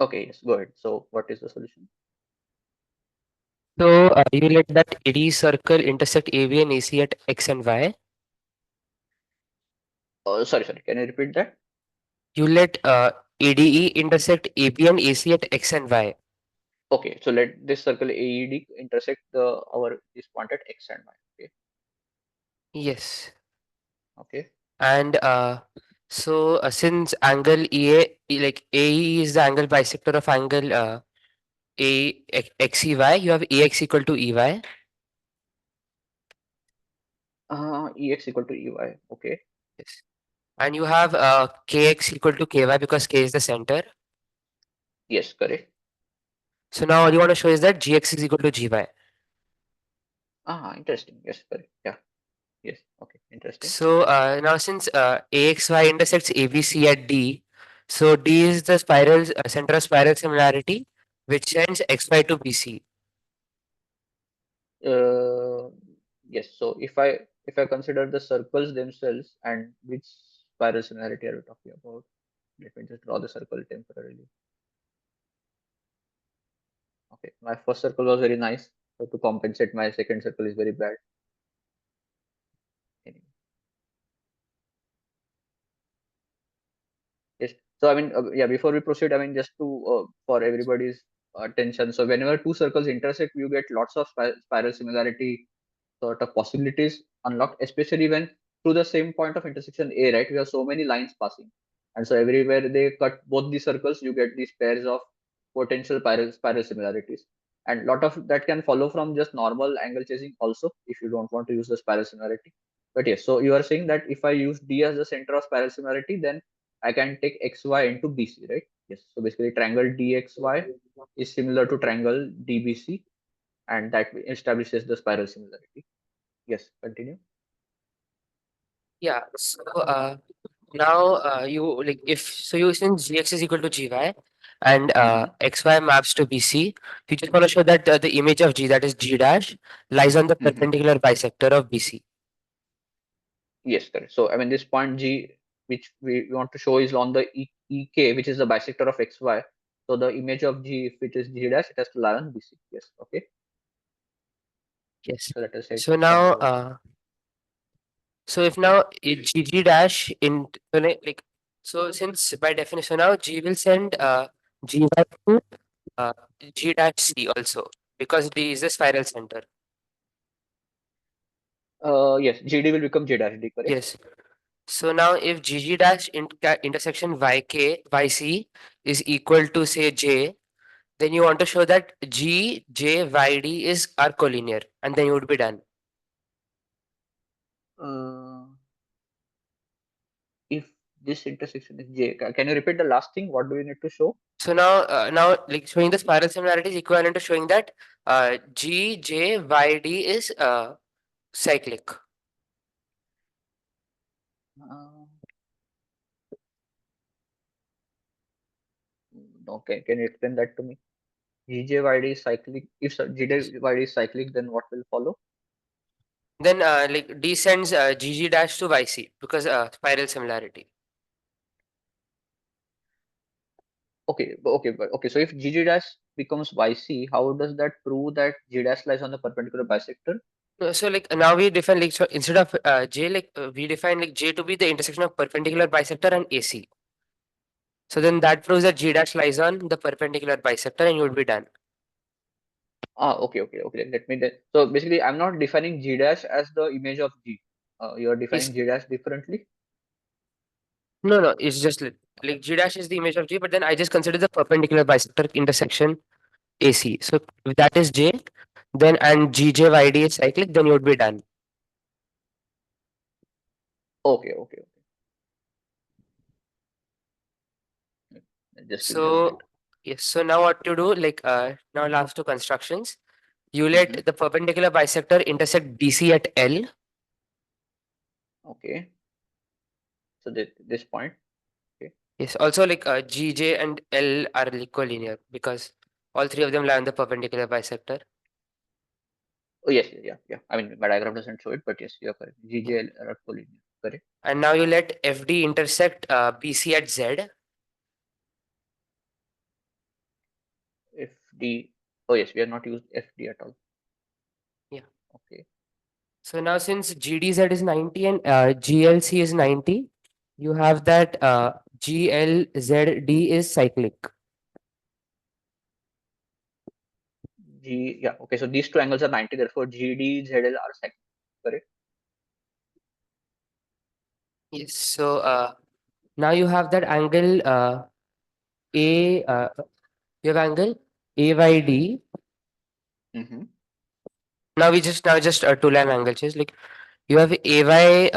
Okay, yes, go ahead. So, what is the solution? So you let that AD circle intersect AB and AC at X and Y. Sorry, can you repeat that? You let ADE intersect AB and AC at X and Y. Okay, so let this circle AED intersect our this point at X and Y. Okay, Yes. okay. And so since angle EA, like AE is the angle bisector of angle XEY, you have AX equal to EY. EX equal to EY. Okay. Yes. And you have KX equal to KY because K is the center. Yes, correct. So now all you want to show is that GX is equal to GY. Interesting. Yes, correct. Yeah. Yes. Okay. Interesting. So now since AXY intersects ABC at D, so D is the spiral center of spiral similarity, which sends XY to BC. Uh, yes. So if I consider the circles themselves and which spiral similarity are we talking about? Let me just draw the circle temporarily. Okay. My first circle was very nice. So to compensate, my second circle is very bad. Anyway. Yes. So I mean, yeah. Before we proceed, I mean, just to for everybody's attention. So whenever two circles intersect, you get lots of spiral similarity sort of possibilities unlocked, especially when through the same point of intersection A, right? We have so many lines passing, and so everywhere they cut both the circles, you get these pairs of potential spiral similarities. And lot of that can follow from just normal angle chasing also, if you don't want to use the spiral similarity. But yes, so you are saying that if I use D as the center of spiral similarity, then I can take XY into BC, right? Yes. So basically, triangle DXY is similar to triangle DBC, and that establishes the spiral similarity. Yes, continue. Yeah. So now you like if so you since GX is equal to GY and XY maps to BC, you just want to show that the image of G, that is G dash, lies on the perpendicular bisector of BC. Yes, correct. So I mean, this point G, which we want to show, is on the EK, which is the bisector of XY. So the image of G, if it is G dash, it has to lie on BC. Yes, okay. Yes. So let us say So X and now Y. so if now GG dash in so like so since by definition now G will send GY to uh, G dash C also because D is the spiral center. Yes, GD will become J dash D, correct? Yes. So now if GG dash intersection YK YC is equal to say J, then you want to show that G J YD is are collinear and then you would be done. Uh, if this intersection is J, can you repeat the last thing? What do we need to show? So now like showing the spiral similarity is equivalent to showing that G J YD is cyclic. Uh, okay, can you explain that to me? GJYD is cyclic. If GJYD is cyclic, then what will follow? Then like D sends GG dash to YC because spiral similarity. Okay. So if GG dash becomes YC, how does that prove that G dash lies on the perpendicular bisector? So like now we define like so instead of J like we define like J to be the intersection of perpendicular bisector and AC. So then that proves that G dash lies on the perpendicular bisector and you would be done. Okay. Let me then. So basically, I'm not defining G dash as the image of G. You are defining Is G dash differently. no, it's just like G dash is the image of G, but then I just consider the perpendicular bisector intersection AC. So if that is J, then and GJYD is cyclic, then you would be done. Okay. Just give me a minute. So yes, so now what to do? Like now last two constructions. You Mhm. let the perpendicular bisector intersect BC at L. Okay. So this point. Yes, also like GJ and L are equilinear because all three of them lie on the perpendicular bisector. Oh yes, yeah. I mean, my diagram doesn't show it, but yes, you are correct. GJL are collinear. Correct. And now you let FD intersect BC at Z. FD. Oh yes, we have not used FD at all. Yeah. Okay. So now since GDZ is 90 and GLC is 90, you have that GLZD is cyclic. Yeah. Okay. So these two angles are 90. Therefore, GD ZL are cyclic. Correct. Yes. So now you have that angle you have angle AYD. Mm-hmm. Now just two line angles is like you have AY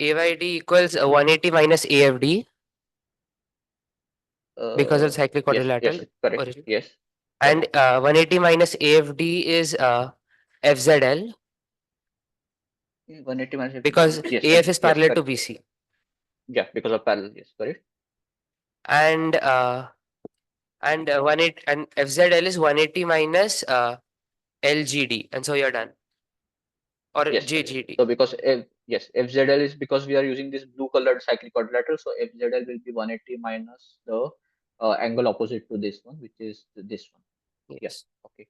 AYD equals 180 minus AFD because of cyclic Yes. quadrilateral Correct. origin. Yes. And 180 minus AFD is FZL 180 minus FD. because Yes. AF is Yes. parallel to Correct. BC. Yeah. Because of parallel. Yes. Correct. And 180 and FZL is 180 minus LGD, and so you're done. Or Yes. Correct. JGD. So because FZL is because we are using this blue colored cyclic quadrilateral. So FZL will be 180 minus the angle opposite to this one, which is this one. Yes. Yes. Okay.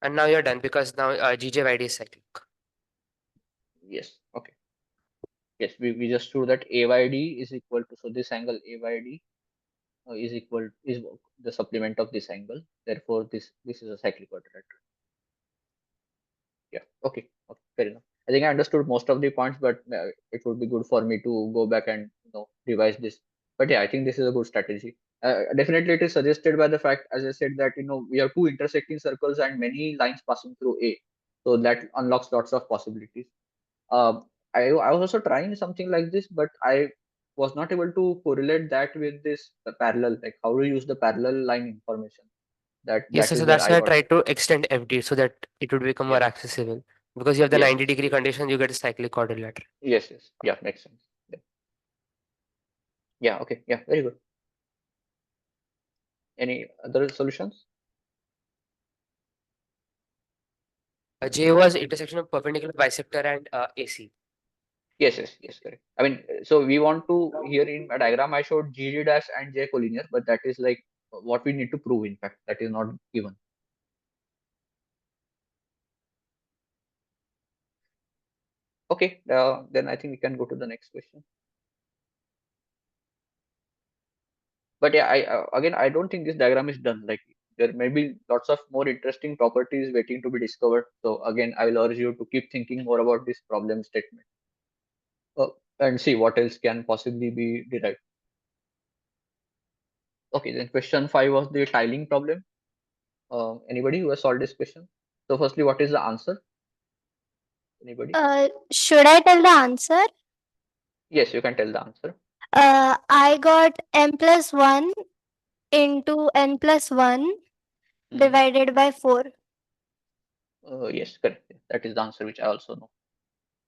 And now you're done because now GJYD is cyclic. Yes. Okay. Yes. We just showed that AYD is equal to, so this angle AYD is the supplement of this angle. Therefore, this is a cyclic quadrilateral. Yeah. Okay. Fair enough. I think I understood most of the points, but it would be good for me to go back and revise this. But yeah, I think this is a good strategy. Definitely, it is suggested by the fact, as I said, that we have two intersecting circles and many lines passing through A, so that unlocks lots of possibilities. I was also trying something like this, but I was not able to correlate that with this parallel, like how to use the parallel line information. Yes, That so is where that's I why I got. tried to extend FD so that it would become Yeah. more accessible. Because you have the Yes. 90-degree condition, you get a cyclic quadrilateral. Yes. Yeah, makes sense. Yeah. Okay. Yeah. Very good. Any other solutions? J was intersection of perpendicular bisector and AC. Yes. Correct. I mean, so we want to, here in a diagram I showed GD dash and J collinear, but that is like what we need to prove. In fact, that is not given. Okay. Then I think we can go to the next question. But yeah, again, I don't think this diagram is done. Like, there may be lots of more interesting properties waiting to be discovered. So again, I will urge you to keep thinking more about this problem statement and see what else can possibly be derived. Okay, then question 5 was the tiling problem. Anybody who has solved this question? So firstly, what is the answer? Anybody? Should I tell the answer? Yes, you can tell the answer. I got m plus 1 into n plus 1 divided by 4. Yes, correct. That is the answer which I also know.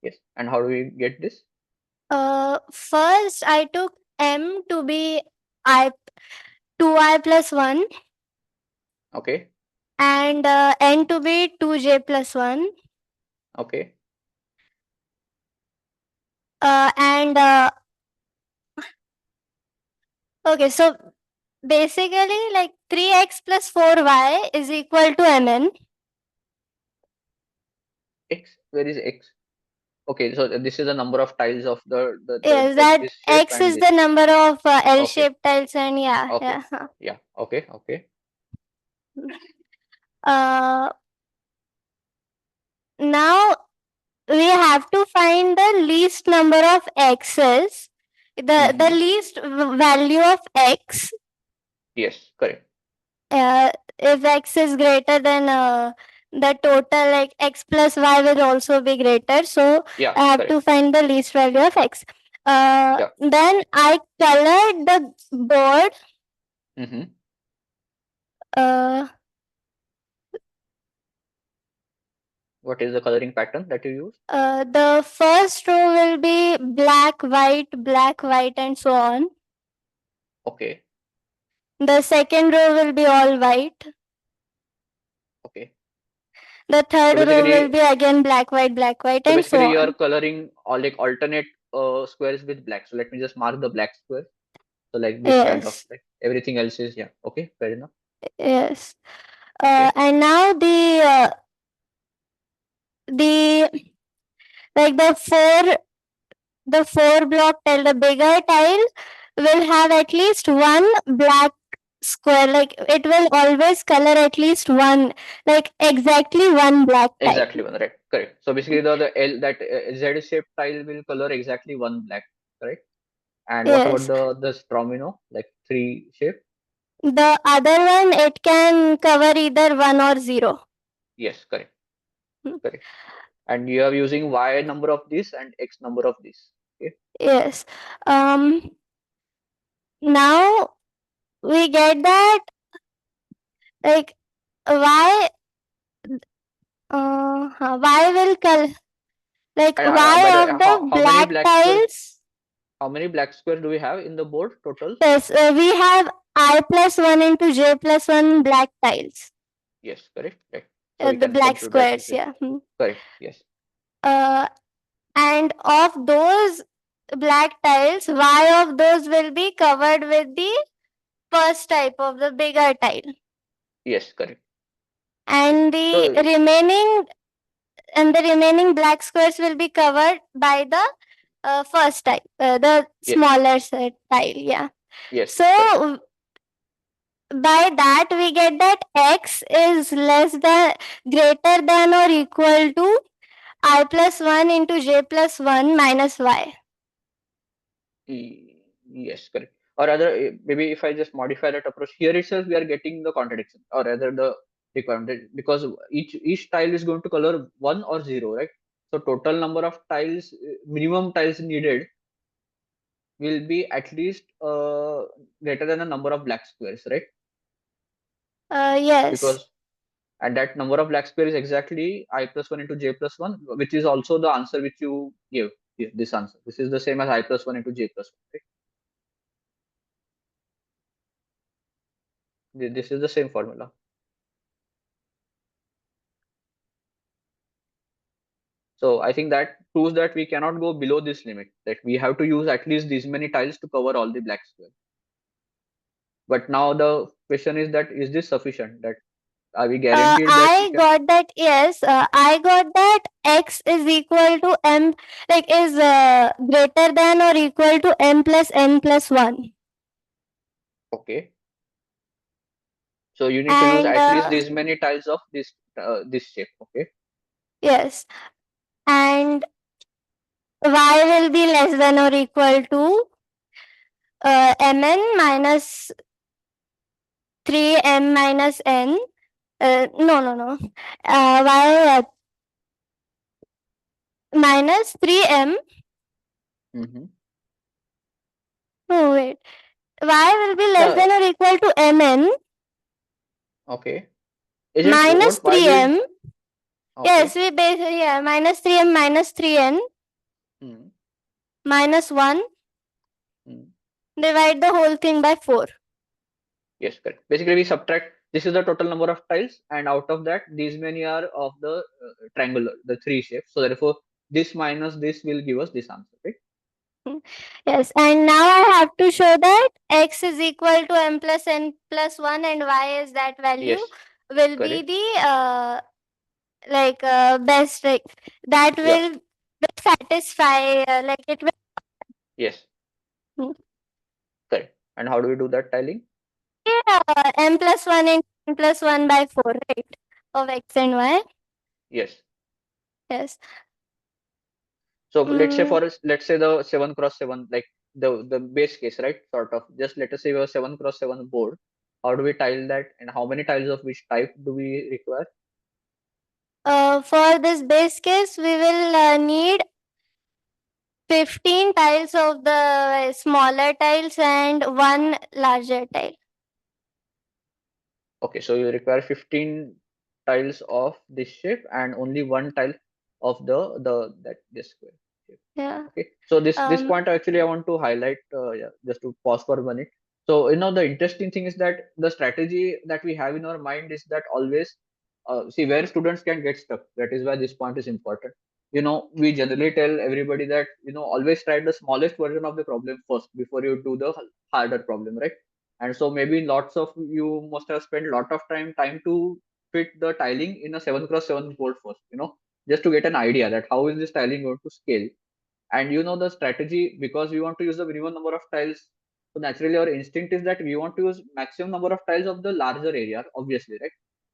Yes. And how do we get this? First, I took m to be I 2i plus 1 Okay. and n to be 2j plus 1. Okay. And okay, so basically, like 3x plus 4y is equal to mn. X. Where is X? Okay, so this is the number of tiles of Yes, that this shape X and is this the shape. number of Okay. L-shaped tiles, and yeah, Okay. yeah. Yeah. Okay. Okay. Uh, Now we have to find the least number of x's, the Mhm. least value of x. Yes. Correct. If x is greater than the total, like x plus y will also be greater. So Yeah. I have Correct. to find the least value of x. Yeah. Then I colored the board. Mm-hmm. Uh, What is the coloring pattern that you use? the first row will be black, white, and so on. Okay. The second row will be all white. Okay. The third So row will basically, be again black, white, so and so basically, you are on. coloring all like alternate squares with black. So let me just mark the black square. So like this kind of Yes, like everything else is yeah. Okay. Fair enough. yes. Okay. And now the like the four block tile, the bigger tile will have at least one black square. Like it will always color at least one, like exactly one black tile. Exactly one. Right. Correct. So basically, the L that Z shaped tile will color exactly one black. Correct. And what about Yes. the stromino like three shape? The other one, it can cover either 1 or 0. Yes. Correct. Hmm. Correct. And you are using y number of this and x number of this. Okay. Yes. Now we get that, like, why why will like And by the why way, of the how many black black square? tiles. How many black square do we have in the board total? Yes, we have I plus 1 into j plus 1 black tiles, Yes, correct. Right. So we the can black compute that. squares, yeah. Correct. Yes. uh, and of those black tiles, y of those will be covered with the first type of the bigger tile, Yes, correct. and So the remaining black squares will be covered by the first type, the yes, smaller tile, yeah. yes, So correct. by that we get that x is less than, greater than or equal to I plus 1 into j plus 1 minus y. Yes, correct. Or rather, maybe if I just modify that approach here itself, we are getting the contradiction, or rather the requirement, because each tile is going to color 1 or 0, right? So total number of tiles, minimum tiles needed will be at least greater than the number of black squares, right? Yes. Because and that number of black square is exactly I plus 1 into j plus 1, which is also the answer which you give. This answer. This is the same as I plus 1 into j plus 1. Right? This is the same formula. So I think that proves that we cannot go below this limit. That we have to use at least these many tiles to cover all the black square. But now the question is that is this sufficient? That are we guaranteed that we I can? got that. Yes, I got that x is equal to m, like is greater than or equal to m plus n plus 1. Okay. So you need to use And at least these many tiles of this shape. Okay. yes, and y will be less than or equal to mn minus 3m minus n. No. Y minus 3m. Mm-hmm. No, wait. Y will be less than No. or equal to mn Okay. Is it minus what? Why do we? 3m. Yes, Okay. we base, yeah, minus 3m minus 3n Hmm. minus 1. Hmm. Divide the whole thing by 4. Yes, correct. Basically, we subtract. This is the total number of tiles, and out of that, these many are of the triangular, the three shapes. So therefore, this minus this will give us this answer, right? Yes, and now I have to show that x is equal to m plus n plus 1 and y is that value Yes, will be correct. the best, like that Yeah. will will satisfy, like it will. Yes. Hmm. Correct. And how do we do that tiling? M plus 1 into n plus 1 by 4, right? Of x and y. Yes. Yes. So let's say Mm, let's say the 7x7, like the base case, right? Sort of. Just let us say we have 7x7 board. How do we tile that, and how many tiles of which type do we require? for this base case, we will need 15 tiles of the smaller tiles and one larger tile. Okay, so you require 15 tiles of this shape and only one tile of this square shape. Yeah. Okay, so this Um, point actually I want to highlight, yeah, just to pause for a minute. So the interesting thing is that the strategy that we have in our mind is that always see where students can get stuck. That is why this point is important. We generally tell everybody that always try the smallest version of the problem first before you do the harder problem, right? And so maybe lots of you must have spent a lot of time to fit the tiling in a 7x7 board first, just to get an idea that how is this tiling going to scale. And the strategy, because we want to use the minimum number of tiles, so naturally our instinct is that we want to use maximum number of tiles of the larger area, obviously, right?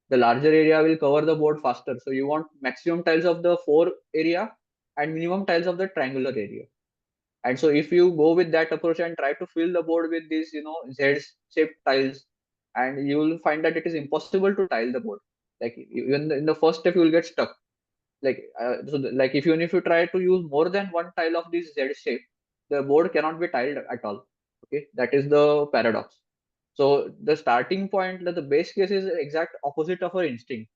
The larger area will cover the board faster, so you want maximum tiles of the 4 area and minimum tiles of the triangular area. And so if you go with that approach and try to fill the board with these z-shaped tiles, and you will find that it is impossible to tile the board. Like even in the first step you will get stuck. Like even if you try to use more than one tile of this Z shape, the board cannot be tiled at all. Okay, that is the paradox. So the starting point, the base case is the exact opposite of our instinct.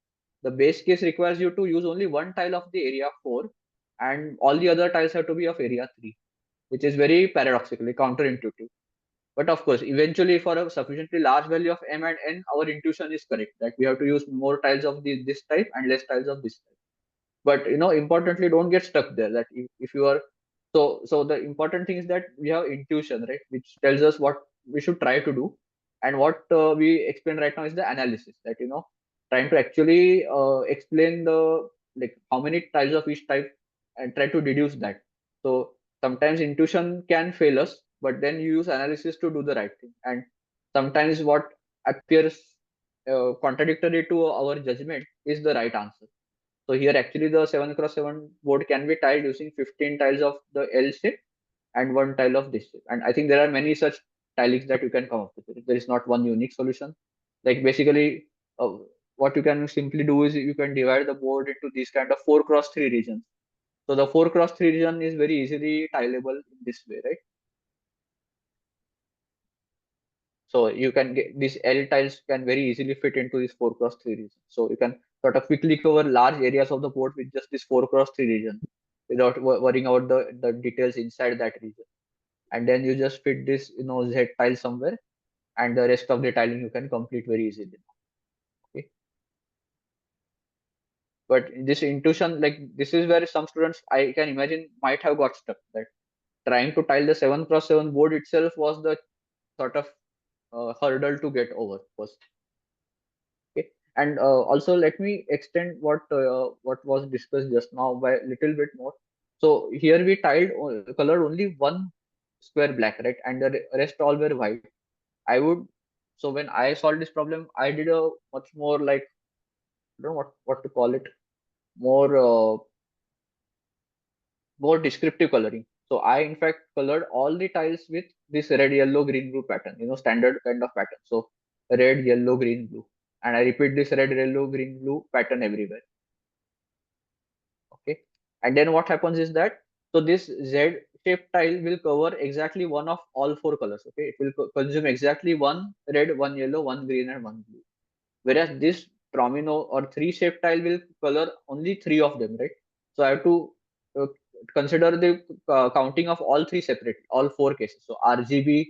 The base case requires you to use only one tile of the area 4, and all the other tiles have to be of area 3, which is very paradoxically counterintuitive. But of course, eventually for a sufficiently large value of m and n, our intuition is correct that we have to use more tiles of this type and less tiles of this type. But importantly, don't get stuck there. That if you are so the important thing is that we have intuition, right, which tells us what we should try to do. And what we explain right now is the analysis, that trying to actually explain the, like, how many tiles of each type and try to deduce that. So sometimes intuition can fail us, but then you use analysis to do the right thing. And sometimes what appears contradictory to our judgment is the right answer. So here actually the 7x7 board can be tiled using 15 tiles of the L shape and one tile of this shape. And I think there are many such tilings that you can come up with. There is not one unique solution. Like basically, what you can simply do is you can divide the board into these kind of 4x3 regions. So the 4x3 region is very easily tileable in this way, right? So you can get these L tiles can very easily fit into this 4x3 region. So you can sort of quickly cover large areas of the board with just this 4x3 region without worrying about the details inside that region. And then you just fit this, Z tile somewhere, and the rest of the tiling you can complete very easily. Okay. But this intuition, like this is where some students I can imagine might have got stuck. That trying to tile the 7x7 board itself was the sort of hurdle to get over first. Okay. And also let me extend what was discussed just now by a little bit more. So here we tiled colored only one square black, right, and the rest all were white. I would So when I solved this problem, I did a much more, like, I don't know what to call it, more more descriptive coloring. So I in fact colored all the tiles with this red, yellow, green, blue pattern, standard kind of pattern. So red, yellow, green, blue, and I repeat this red, yellow, green, blue pattern everywhere. Okay. And then what happens is that, so this Z shaped tile will cover exactly one of all 4 colors. Okay, it will consume exactly one red, one yellow, one green, and one blue. Whereas this domino or 3 shaped tile will color only 3 of them, right? So I have to uh, consider the counting of all 3 separate, all 4 cases. So RGB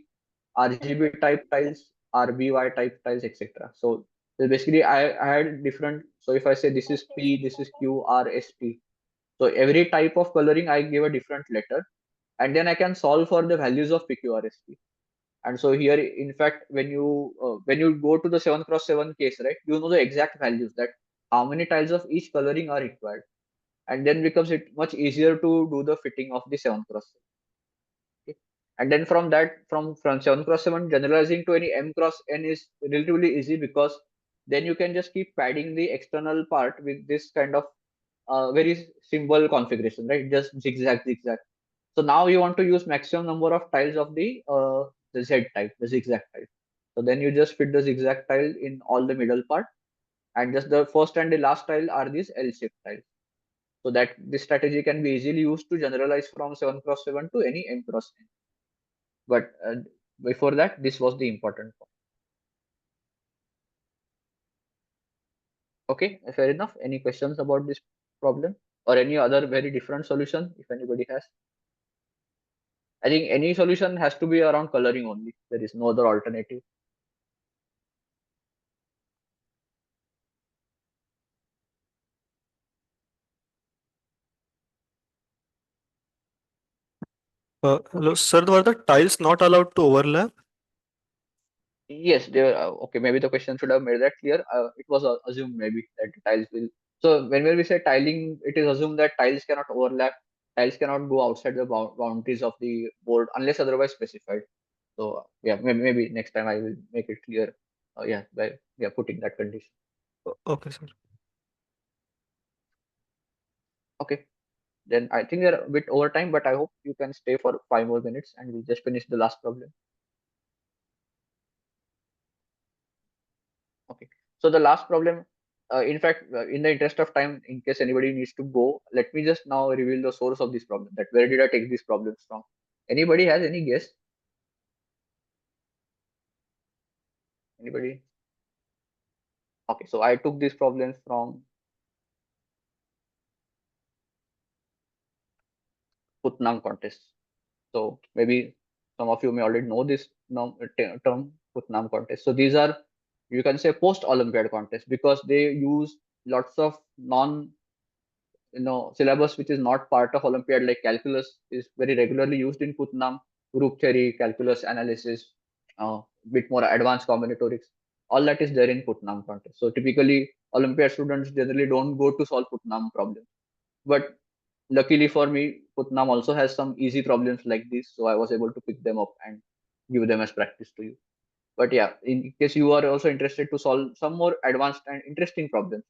type tiles, RBY type tiles, etc. So basically I had different. So if I say this is P, this is Q, R, S, T. So every type of coloring I give a different letter, and then I can solve for the values of PQRST. And so here, in fact, when you go to the 7x7 case, right, you know the exact values, that how many tiles of each coloring are required. and then becomes it much easier to do the fitting of the 7 cross 7. Okay. And then from that, from 7 cross 7, generalizing to any m cross n is relatively easy, because then you can just keep padding the external part with this kind of very simple configuration, right? Just zigzag, zigzag. So now you want to use maximum number of tiles of the Z type, the zigzag type. So then you just fit the zigzag tile in all the middle part, and just the first and the last tile are these L-shaped tiles. So that this strategy can be easily used to generalize from 7 cross 7 to any m cross n. But before that, this was the important part. Okay, fair enough. Any questions about this problem or any other very different solution if anybody has? I think any solution has to be around coloring only. There is no other alternative. Hello, sir. Were the tiles not allowed to overlap? Yes, they were okay. Maybe the question should have made that clear. It was assumed maybe that the tiles will. So when we say tiling, it is assumed that tiles cannot overlap. Tiles cannot go outside the boundaries of the board unless otherwise specified. So yeah, maybe next time I will make it clear. Yeah, by putting that condition. Okay, sir. Okay, then I think we are a bit over time, but I hope you can stay for 5 more minutes and we'll just finish the last problem. Okay. So the last problem, in fact, in the interest of time, in case anybody needs to go, let me just now reveal the source of this problem. That where did I take these problems from? Anybody has any guess? Anybody? Okay, so I took these problems from Putnam contest. So maybe some of you may already know this term Putnam contest. So these are, you can say, post Olympiad contests, because they use lots of non syllabus which is not part of Olympiad, like calculus is very regularly used in Putnam, group theory, calculus analysis, bit more advanced combinatorics. All that is there in Putnam contest. So typically, Olympiad students generally don't go to solve Putnam problems. But luckily for me, Putnam also has some easy problems like this, so I was able to pick them up and give them as practice to you. But yeah, in case you are also interested to solve some more advanced and interesting problems,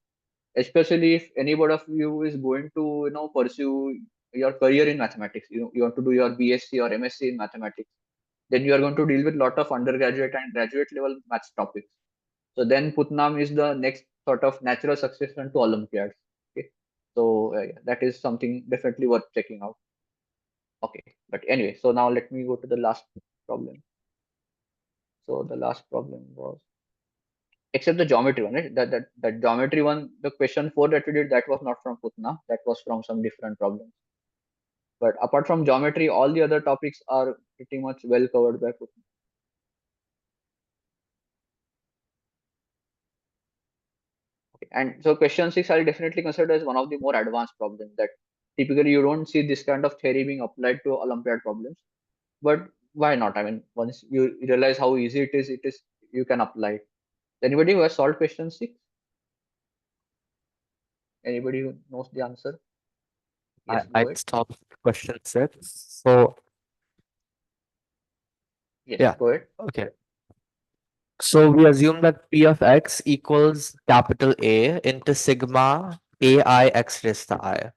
especially if anybody of you is going to pursue your career in mathematics, you want to do your BSc or MSc in mathematics, then you are going to deal with a lot of undergraduate and graduate level maths topics. So then Putnam is the next sort of natural succession to Olympiads. Okay, so that is something definitely worth checking out. Okay, but anyway, so now let me go to the last problem. So the last problem was, except the geometry one, right? That geometry one, the question 4 that we did, that was not from Putna, that was from some different problems. But apart from geometry, all the other topics are pretty much well covered by Putna. Okay. And so question 6 I'll definitely consider as one of the more advanced problems, that typically you don't see this kind of theory being applied to Olympiad problems. But why not? I mean, once you realize how easy it is, you can apply it. Anybody who has solved question 6? Anybody who knows the answer? Yes, go I ahead. stopped question 6. So Yes, yeah, go ahead. okay. So we assume that P of X equals capital A into sigma AI X raised to I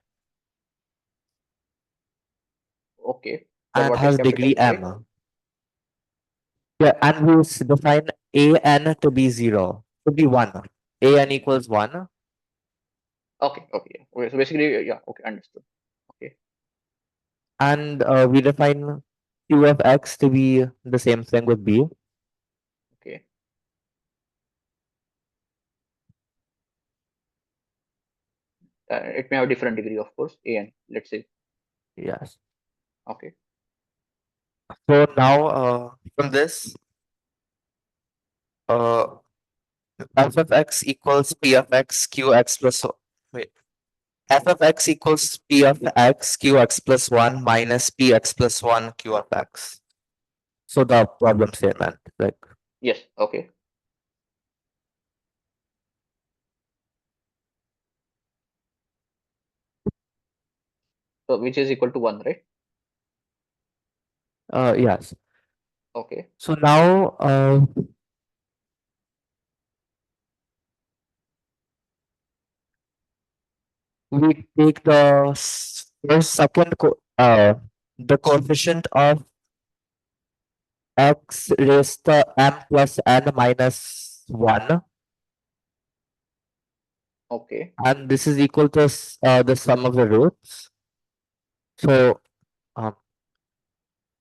Okay. For and what is has capital degree A? M. Yeah, and we define AN to be 0, to be 1. AN equals 1. Okay, okay, yeah. Okay, so basically, yeah, okay, understood. Okay, And we define Q of X to be the same thing with B. okay. It may have different degree, of course. AN, let's say. Yes. Okay, So now from this, uh, f of x equals p of x qx plus wait f of x equals p of x qx plus 1 minus px plus 1 q of x. So the problem statement, like yes, okay. So which is equal to 1, right? Yes. Okay. So now we take the the coefficient of x raised to m plus n minus 1, Okay. and this is equal to the sum of the roots. So um,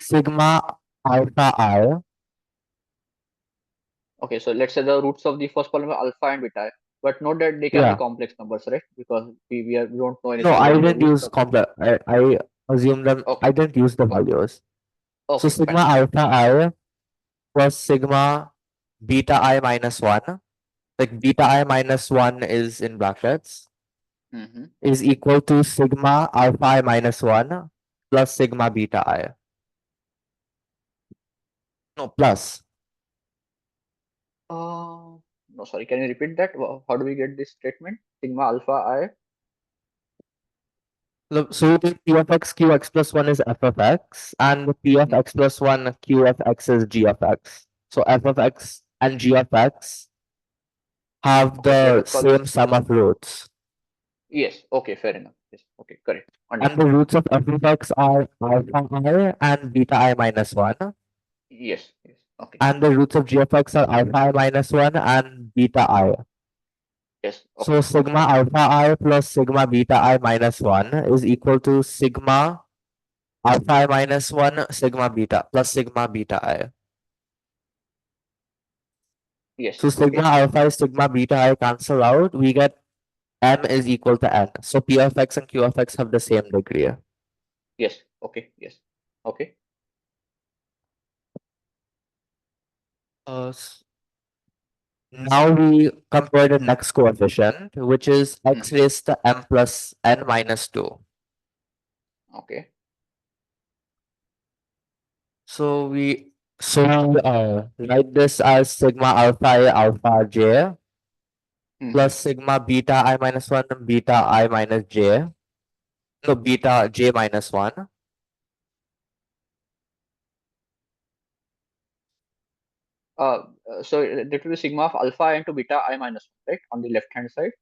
sigma alpha I. Okay. So let's say the roots of the first polynomial alpha and beta. But note that they can be Yeah. complex numbers, right? Because we don't know No, anything I about the didn't roots use of. complex. I assume them. Okay. I didn't use the Okay. values. So Okay. sigma Fine. alpha I plus sigma beta I minus 1, like beta I minus 1 is in brackets, Mm-hmm. is equal to sigma alpha I minus 1 plus sigma beta I. No, plus. No, sorry. Can you repeat that? How do we get this statement? Sigma alpha I. Look, so the p of x qx plus 1 is f of x, and the p of x plus 1 q of x is g of x. So f of x and g of x have Okay. So let the us call same this. sum of roots. Yes. Okay. Fair enough. Yes. Okay. Correct. And the Understood. roots of f of x are alpha I and beta I minus 1. Yes. Yes. Okay. And the roots of g of x are alpha I minus 1 and beta I. Yes. So Okay. sigma Fine. alpha I plus sigma beta I minus 1 is equal to sigma alpha I minus 1 sigma beta plus sigma beta I. Yes. So sigma Okay. alpha sigma beta I cancel out. We get m is equal to n. So p of x and q of x have the same degree. Yes. Okay. Yes. Okay. Now we compare the next coefficient, which is x Mhm. raised to m plus n minus 2. Okay. So we write this as sigma alpha I alpha j plus Mhm. sigma beta I minus 1 beta I minus j. No, beta j minus 1. So that will be sigma of alpha into beta I minus 1, right? On the left hand side.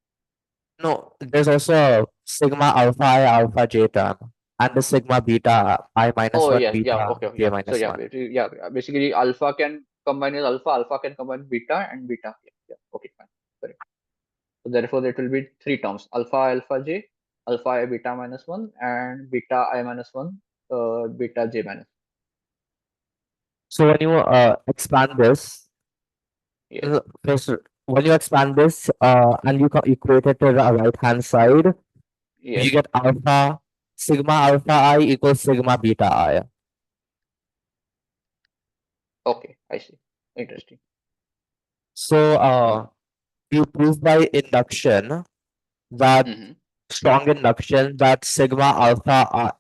No, there's also a sigma alpha I alpha j term and the sigma beta I minus Oh 1 yeah, yeah, beta okay, okay, j yeah. So minus yeah, 1. yeah, basically alpha can combine with alpha, alpha can combine beta and beta. Yeah, yeah. Okay, fine. Correct. So therefore it will be three terms: alpha alpha j, alpha I beta minus 1, and beta I minus 1, beta j minus. So when you expand this, Yes, first, when you expand this and you equate it to the right hand side, you yes. get alpha sigma alpha I equals sigma beta I. Okay, I see. Interesting. So you prove by induction that Mm-hmm. strong induction that sigma alpha I.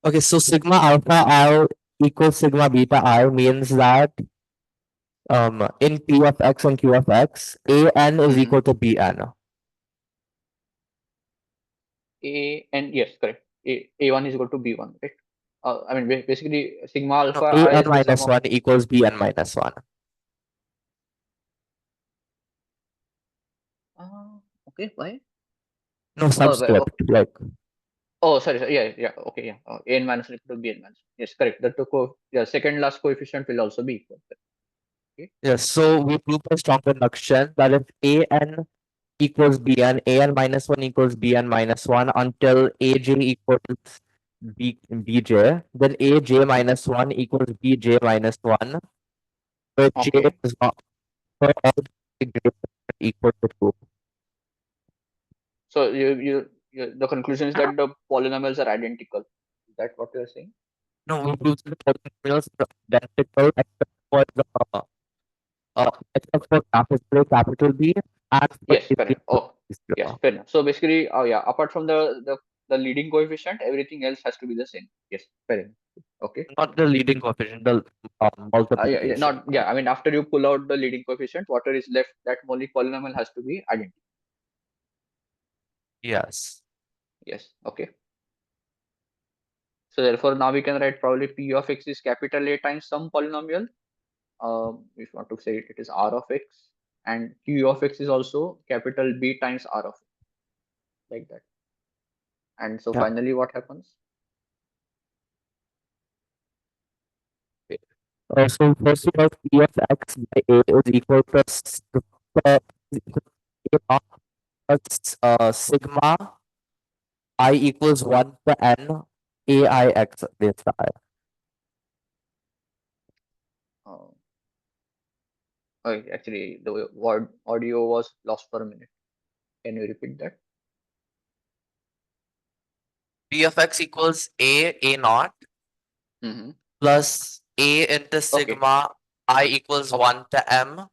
Okay, so sigma alpha I equals sigma beta I means that in P of x and Q of x, an is Mm-hmm. equal to bn. A and yes, correct. A1 is equal to B1, right? I mean basically sigma No, alpha I an is the sum minus of. 1 equals bn minus 1. Okay, why? No Okay. subscript, like Oh, sorry. Yeah, yeah. Okay, yeah. A n minus one equal to b n minus one. Yes, correct. Yeah, second last coefficient will also be equal. Okay. yes. So we prove by strong induction that if an equals an minus 1 equals bn minus 1 until aj equals bj, then aj minus 1 equals bj minus 1, where j Okay. is not for all the greater than or equal to 2. So the conclusion is that the polynomials are identical. Is that what you're saying? No, we prove that the polynomials are identical except for capital A, capital B, and for Yes, correct. Oh, yes, A, fair enough. So basically, yeah, apart from the leading coefficient, everything else has to be the same. Yes, fair enough. Okay. not the leading coefficient, the Yeah, multiplication. not yeah. I mean, after you pull out the leading coefficient, whatever is left, that only polynomial has to be identical. Yes. Yes. Okay. So therefore now we can write probably P of X is capital A times some polynomial. If you want to say it is R of X, and Q of X is also capital B times R of X, like that. And so Yeah. finally what happens? So first we have P of X by A is equal to A naught plus sigma I equals 1 to n AIX raised to I. Uh, Actually, the word audio was lost for a minute. Can you repeat that? P of X equals A naught Mm-hmm. plus A into Okay. sigma I equals 1 to m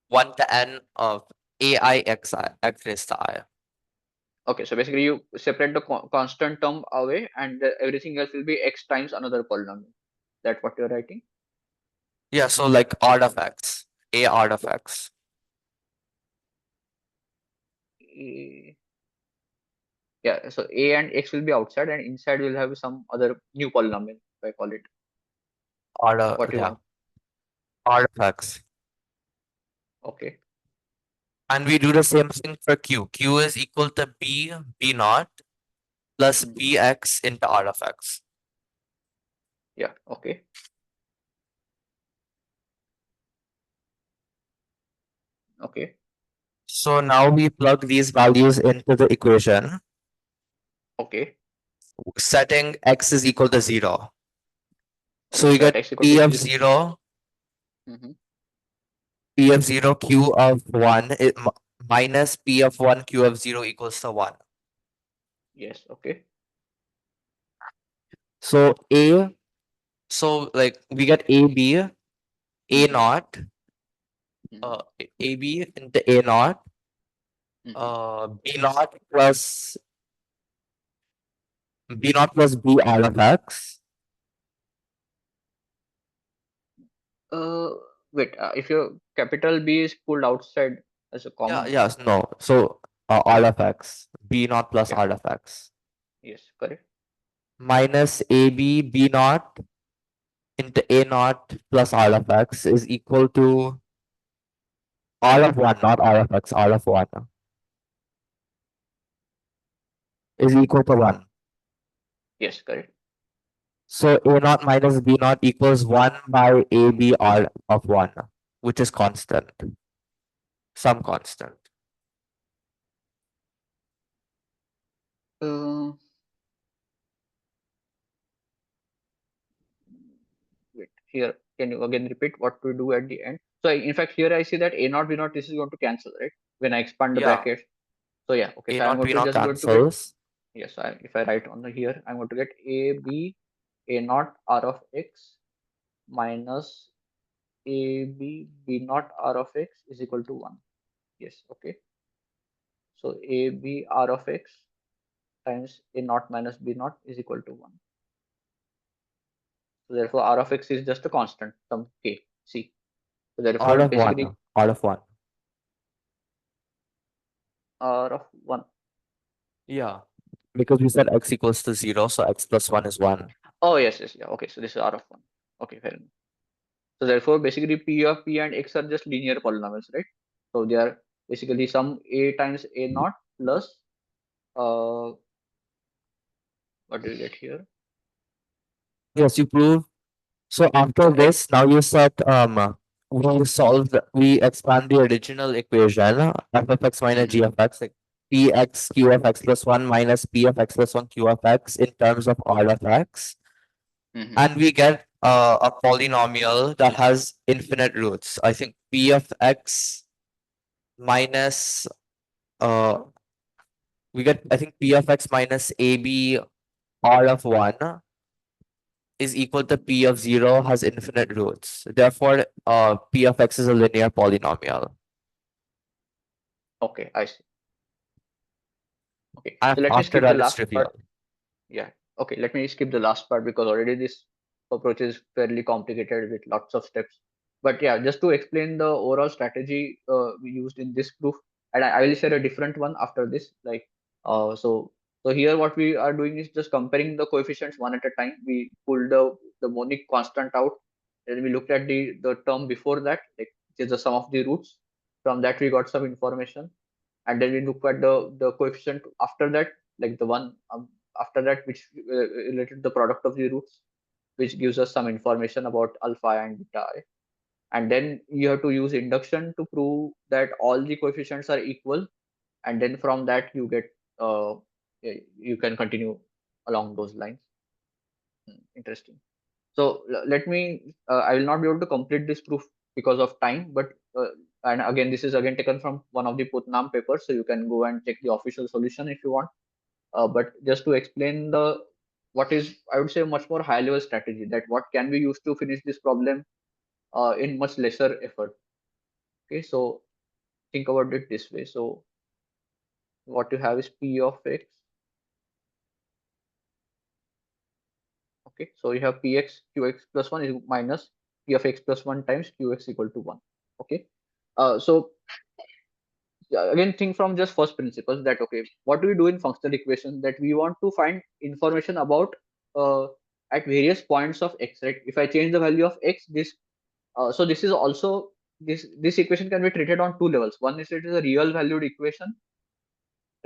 1 to n of AIX X raised to I. Okay, so basically you separate the constant term away, and everything else will be x times another polynomial. That what you're writing? Yeah, so like R of X. A R of X. Yeah, so a and x will be outside, and inside we'll have some other new polynomial, if I call it. R of, What you yeah. want? R of X. Okay. And we do the same thing for Q. Q is equal to B naught plus Mhm. BX into R of X. Yeah, okay. Okay. So now we plug these values into the equation, Okay. setting X is equal to 0. So Okay, we so at get x equal P to of 0. 0, Mhm. P of 0, Q of 1 minus P of 1, Q of 0 equals to 1. Yes, okay. So like we get AB, A Mhm. naught, Mhm. AB into A naught, B naught plus B R of X. Uh, Wait, if your capital B is pulled outside as a common. No. So R of X, B naught plus Yeah, R of X yes, correct. minus AB B naught into A naught plus R of X is equal to R of 1, not R of X, R of 1 is equal to 1. Yes, correct. So A naught minus B naught equals 1 by AB R of 1, which is constant, some constant. Uh, Wait, here, can you again repeat what we do at the end? So in fact, here I see that A naught, B naught, this is going to cancel, right? When I expand the Yeah, bracket. So yeah, okay. A So I'm naught going B to naught just going to get, cancels. yes, if I write on the here, I'm going to get A naught R of X minus B naught R of X is equal to 1. Yes, okay. So R of X times A naught minus B naught is equal to 1. So therefore R of X is just a constant, some K, C. So R therefore of 1, basically R of 1. R of 1. Yeah. Because we said X equals to 0, so X plus 1 is 1. Oh, yes, yes, yeah. Okay, so this is R of 1. Okay, fair enough. So therefore, basically P of P and X are just linear polynomials, right? So they are basically some A times A naught plus, what do you get here? Yes, you prove. So after this, now you set we expand the original equation f of x minus g Mhm. of x, like px q of x plus 1 minus p of x plus 1 q of x in terms of r of x, Mhm. and we get a polynomial that has infinite roots. I think p of x minus we get, I think, p of x minus ab r of 1 is equal to p of 0 has infinite roots. Therefore, p of x is a linear polynomial. Okay, I see. Okay, so And let me after skip the that, it's last part. trivial. Yeah. Okay, let me skip the last part because already this approach is fairly complicated with lots of steps. But yeah, just to explain the overall strategy we used in this proof, and I will share a different one after this. Like, so So here what we are doing is just comparing the coefficients one at a time. We pulled the monic constant out, then we looked at the term before that, like which is the sum of the roots. From that we got some information, and then we look at the coefficient after that, like the one after that which related to the product of the roots, which gives us some information about alpha and beta I. And then you have to use induction to prove that all the coefficients are equal, and then from that you get you can continue along those lines. Interesting. So let me I will not be able to complete this proof because of time, but and again this is again taken from one of the Putnam papers, so you can go and check the official solution if you want. But just to explain the what is, I would say, a much more high level strategy, that what can we use to finish this problem in much lesser effort. Okay, so think about it this way. So what you have is P of X. Okay, so you have Px Qx plus 1 is minus P of X plus 1 times Qx equal to 1. Okay, so again think from just first principles that okay, what do we do in functional equation, that we want to find information about at various points of x, right? If I change the value of x, this so this is also this equation can be treated on two levels. One is it is a real valued equation,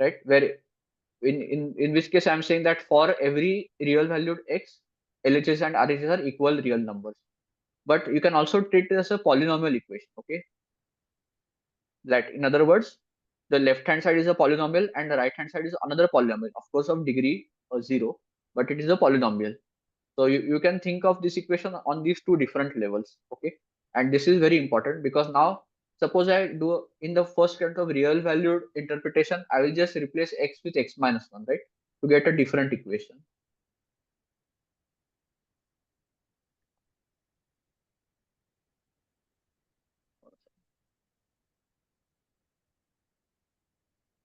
right, where in which case I'm saying that for every real valued x, LHS and RHS are equal real numbers. But you can also treat it as a polynomial equation. Okay, that in other words, the left hand side is a polynomial and the right hand side is another polynomial, of course of degree 0, but it is a polynomial. So you can think of this equation on these two different levels. Okay, and this is very important because now suppose I do in the first kind of real valued interpretation, I will just replace x with x minus 1, right, to get a different equation.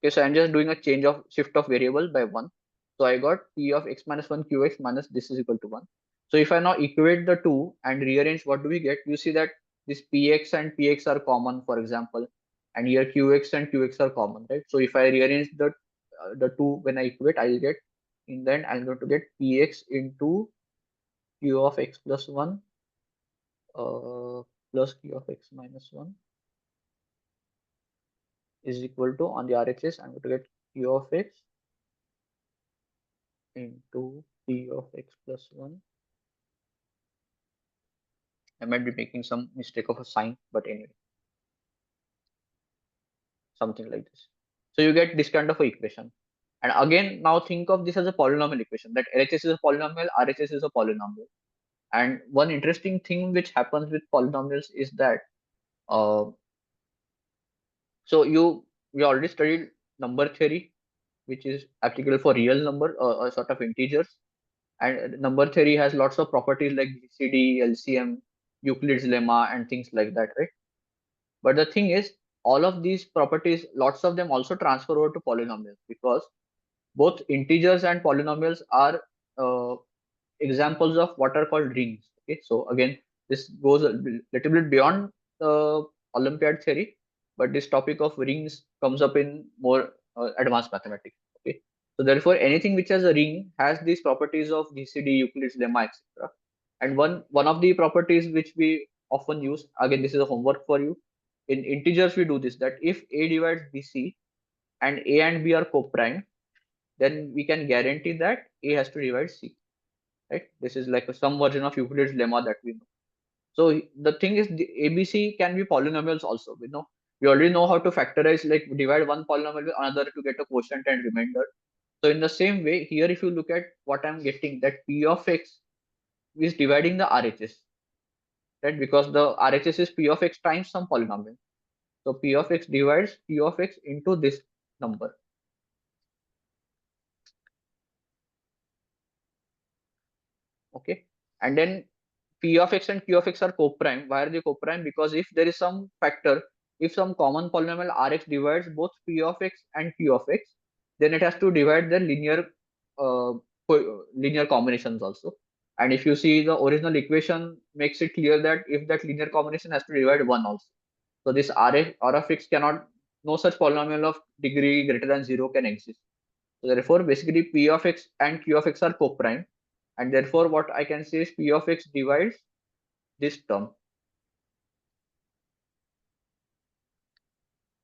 Okay, so I'm just doing a change of shift of variable by 1. So I got P of x minus 1 qx minus this is equal to 1. So if I now equate the two and rearrange, what do we get? You see that this px and px are common, for example, and here qx and qx are common, right? So if I rearrange the two when I equate, I'll get, in the end I'm going to get px into q of x plus 1 plus q of x minus 1 is equal to, on the RHS I'm going to get q of x into p of x plus 1. I might be making some mistake of a sign, but anyway, something like this. So you get this kind of a equation. And again, now think of this as a polynomial equation, that LHS is a polynomial, RHS is a polynomial. And one interesting thing which happens with polynomials is that, so we already studied number theory, which is applicable for real number, a sort of integers. And number theory has lots of properties like GCD, LCM, Euclid's lemma, and things like that, right? But the thing is, all of these properties, lots of them also transfer over to polynomials, because both integers and polynomials are examples of what are called rings. Okay, so again, this goes a little bit beyond Olympiad theory, but this topic of rings comes up in more advanced mathematics. Okay, so therefore, anything which has a ring has these properties of GCD, Euclid's lemma, etc. And one of the properties which we often use, again, this is a homework for you. In integers, we do this, that if A divides BC and A and B are co-prime, then we can guarantee that A has to divide C. Right? This is like some version of Euclid's lemma that we know. So the thing is, the ABC can be polynomials also. We already know how to factorize, like divide one polynomial with another to get a quotient and remainder. So in the same way, here if you look at what I'm getting, that P of X is dividing the RHS, right? Because the RHS is P of X times some polynomial. So P of X divides P of X into this number. Okay, and then P of X and Q of X are co-prime. Why are they co-prime? Because if there is some factor, if some common polynomial Rx divides both P of X and Q of X, then it has to divide the linear combinations also. And if you see, the original equation makes it clear that if that linear combination has to divide 1 also. So this R of X cannot, no such polynomial of degree greater than 0 can exist. So therefore, basically P of x and Q of x are co-prime, and therefore what I can say is P of x divides this term.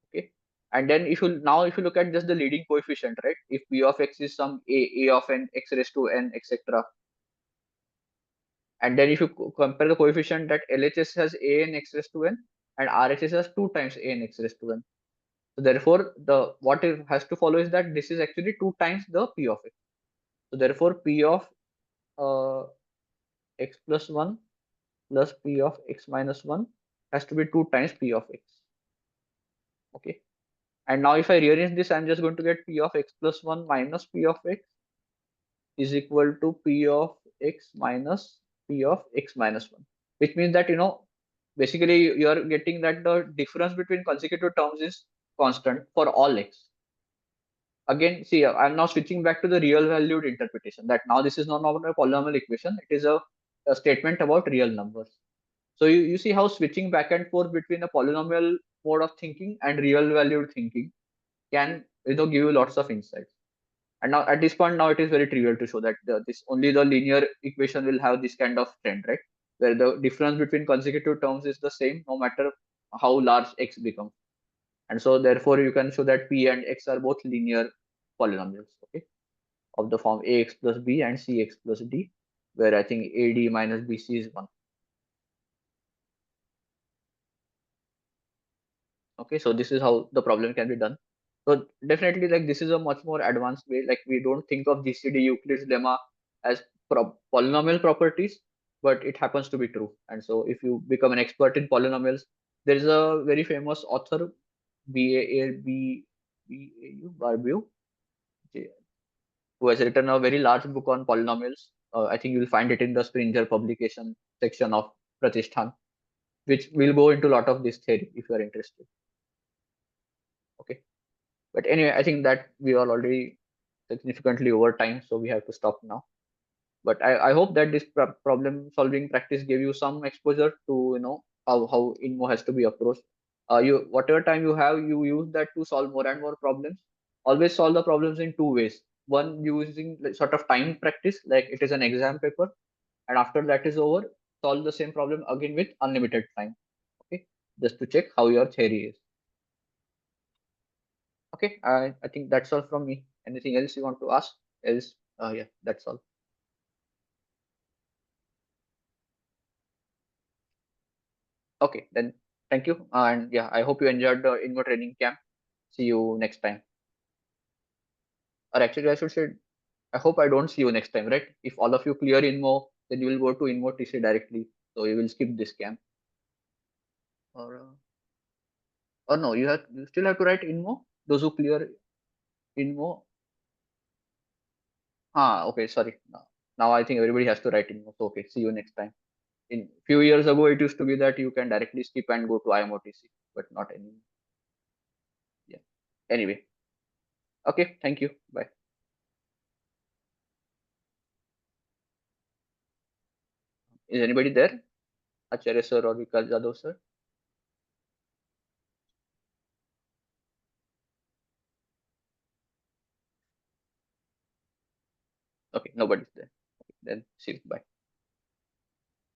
Okay, and then if you look at just the leading coefficient, right? If P of x is some a of n, x raised to n, etc., and then if you compare the coefficient that LHS has a n x raised to n and RHS has 2 times a n x raised to n. So therefore, what it has to follow is that this is actually 2 times the P of x. So therefore, P of x plus 1 plus P of x minus 1 has to be 2 times P of x. Okay. And now if I rearrange this, I'm just going to get P of x plus 1 minus P of x is equal to P of x minus P of x minus 1, which means that, basically you are getting that the difference between consecutive terms is constant for all x. Again, see, I'm now switching back to the real valued interpretation, that now this is not a polynomial equation, it is a statement about real numbers. So you see how switching back and forth between a polynomial mode of thinking and real valued thinking can give you lots of insights. And now at this point, now it is very trivial to show that this only the linear equation will have this kind of trend, right? Where the difference between consecutive terms is the same no matter how large x becomes. And so therefore you can show that p and x are both linear polynomials, okay, of the form ax plus b and cx plus d, where I think ad minus bc is 1. Okay, so this is how the problem can be done. So definitely, like, this is a much more advanced way. Like, we don't think of GCD Euclid's lemma as polynomial properties, but it happens to be true. And so if you become an expert in polynomials, there is a very famous author, Barbeau, who has written a very large book on polynomials. I think you'll find it in the Springer publication section of Pratishthan, which will go into a lot of this theory if you are interested. Okay. But anyway, I think that we are already significantly over time, so we have to stop now. But I hope that this problem solving practice gave you some exposure to how INMO has to be approached. You whatever time you have, you use that to solve more and more problems. Always solve the problems in two ways. One, using like sort of time practice, like it is an exam paper, and after that is over, solve the same problem again with unlimited time. Okay, just to check how your theory is. Okay, I think that's all from me. Anything else you want to ask? Else, yeah, that's all. Okay, then thank you. And yeah, I hope you enjoyed the INMO training camp. See you next time. Or actually, I should say, I hope I don't see you next time, right? If all of you clear INMO, then you will go to INMOTC directly. So you will skip this camp. Or no, you still have to write INMO. Those who clear INMO. Okay, sorry. Now I think everybody has to write INMO. So okay, see you next time. In few years ago, it used to be that you can directly skip and go to IMOTC, but not anymore. Yeah. Anyway. Okay. Thank you. Bye. Is anybody there? Acharya sir or Vikas Jadhav sir? Okay. Nobody's there. Okay, then see you. Bye.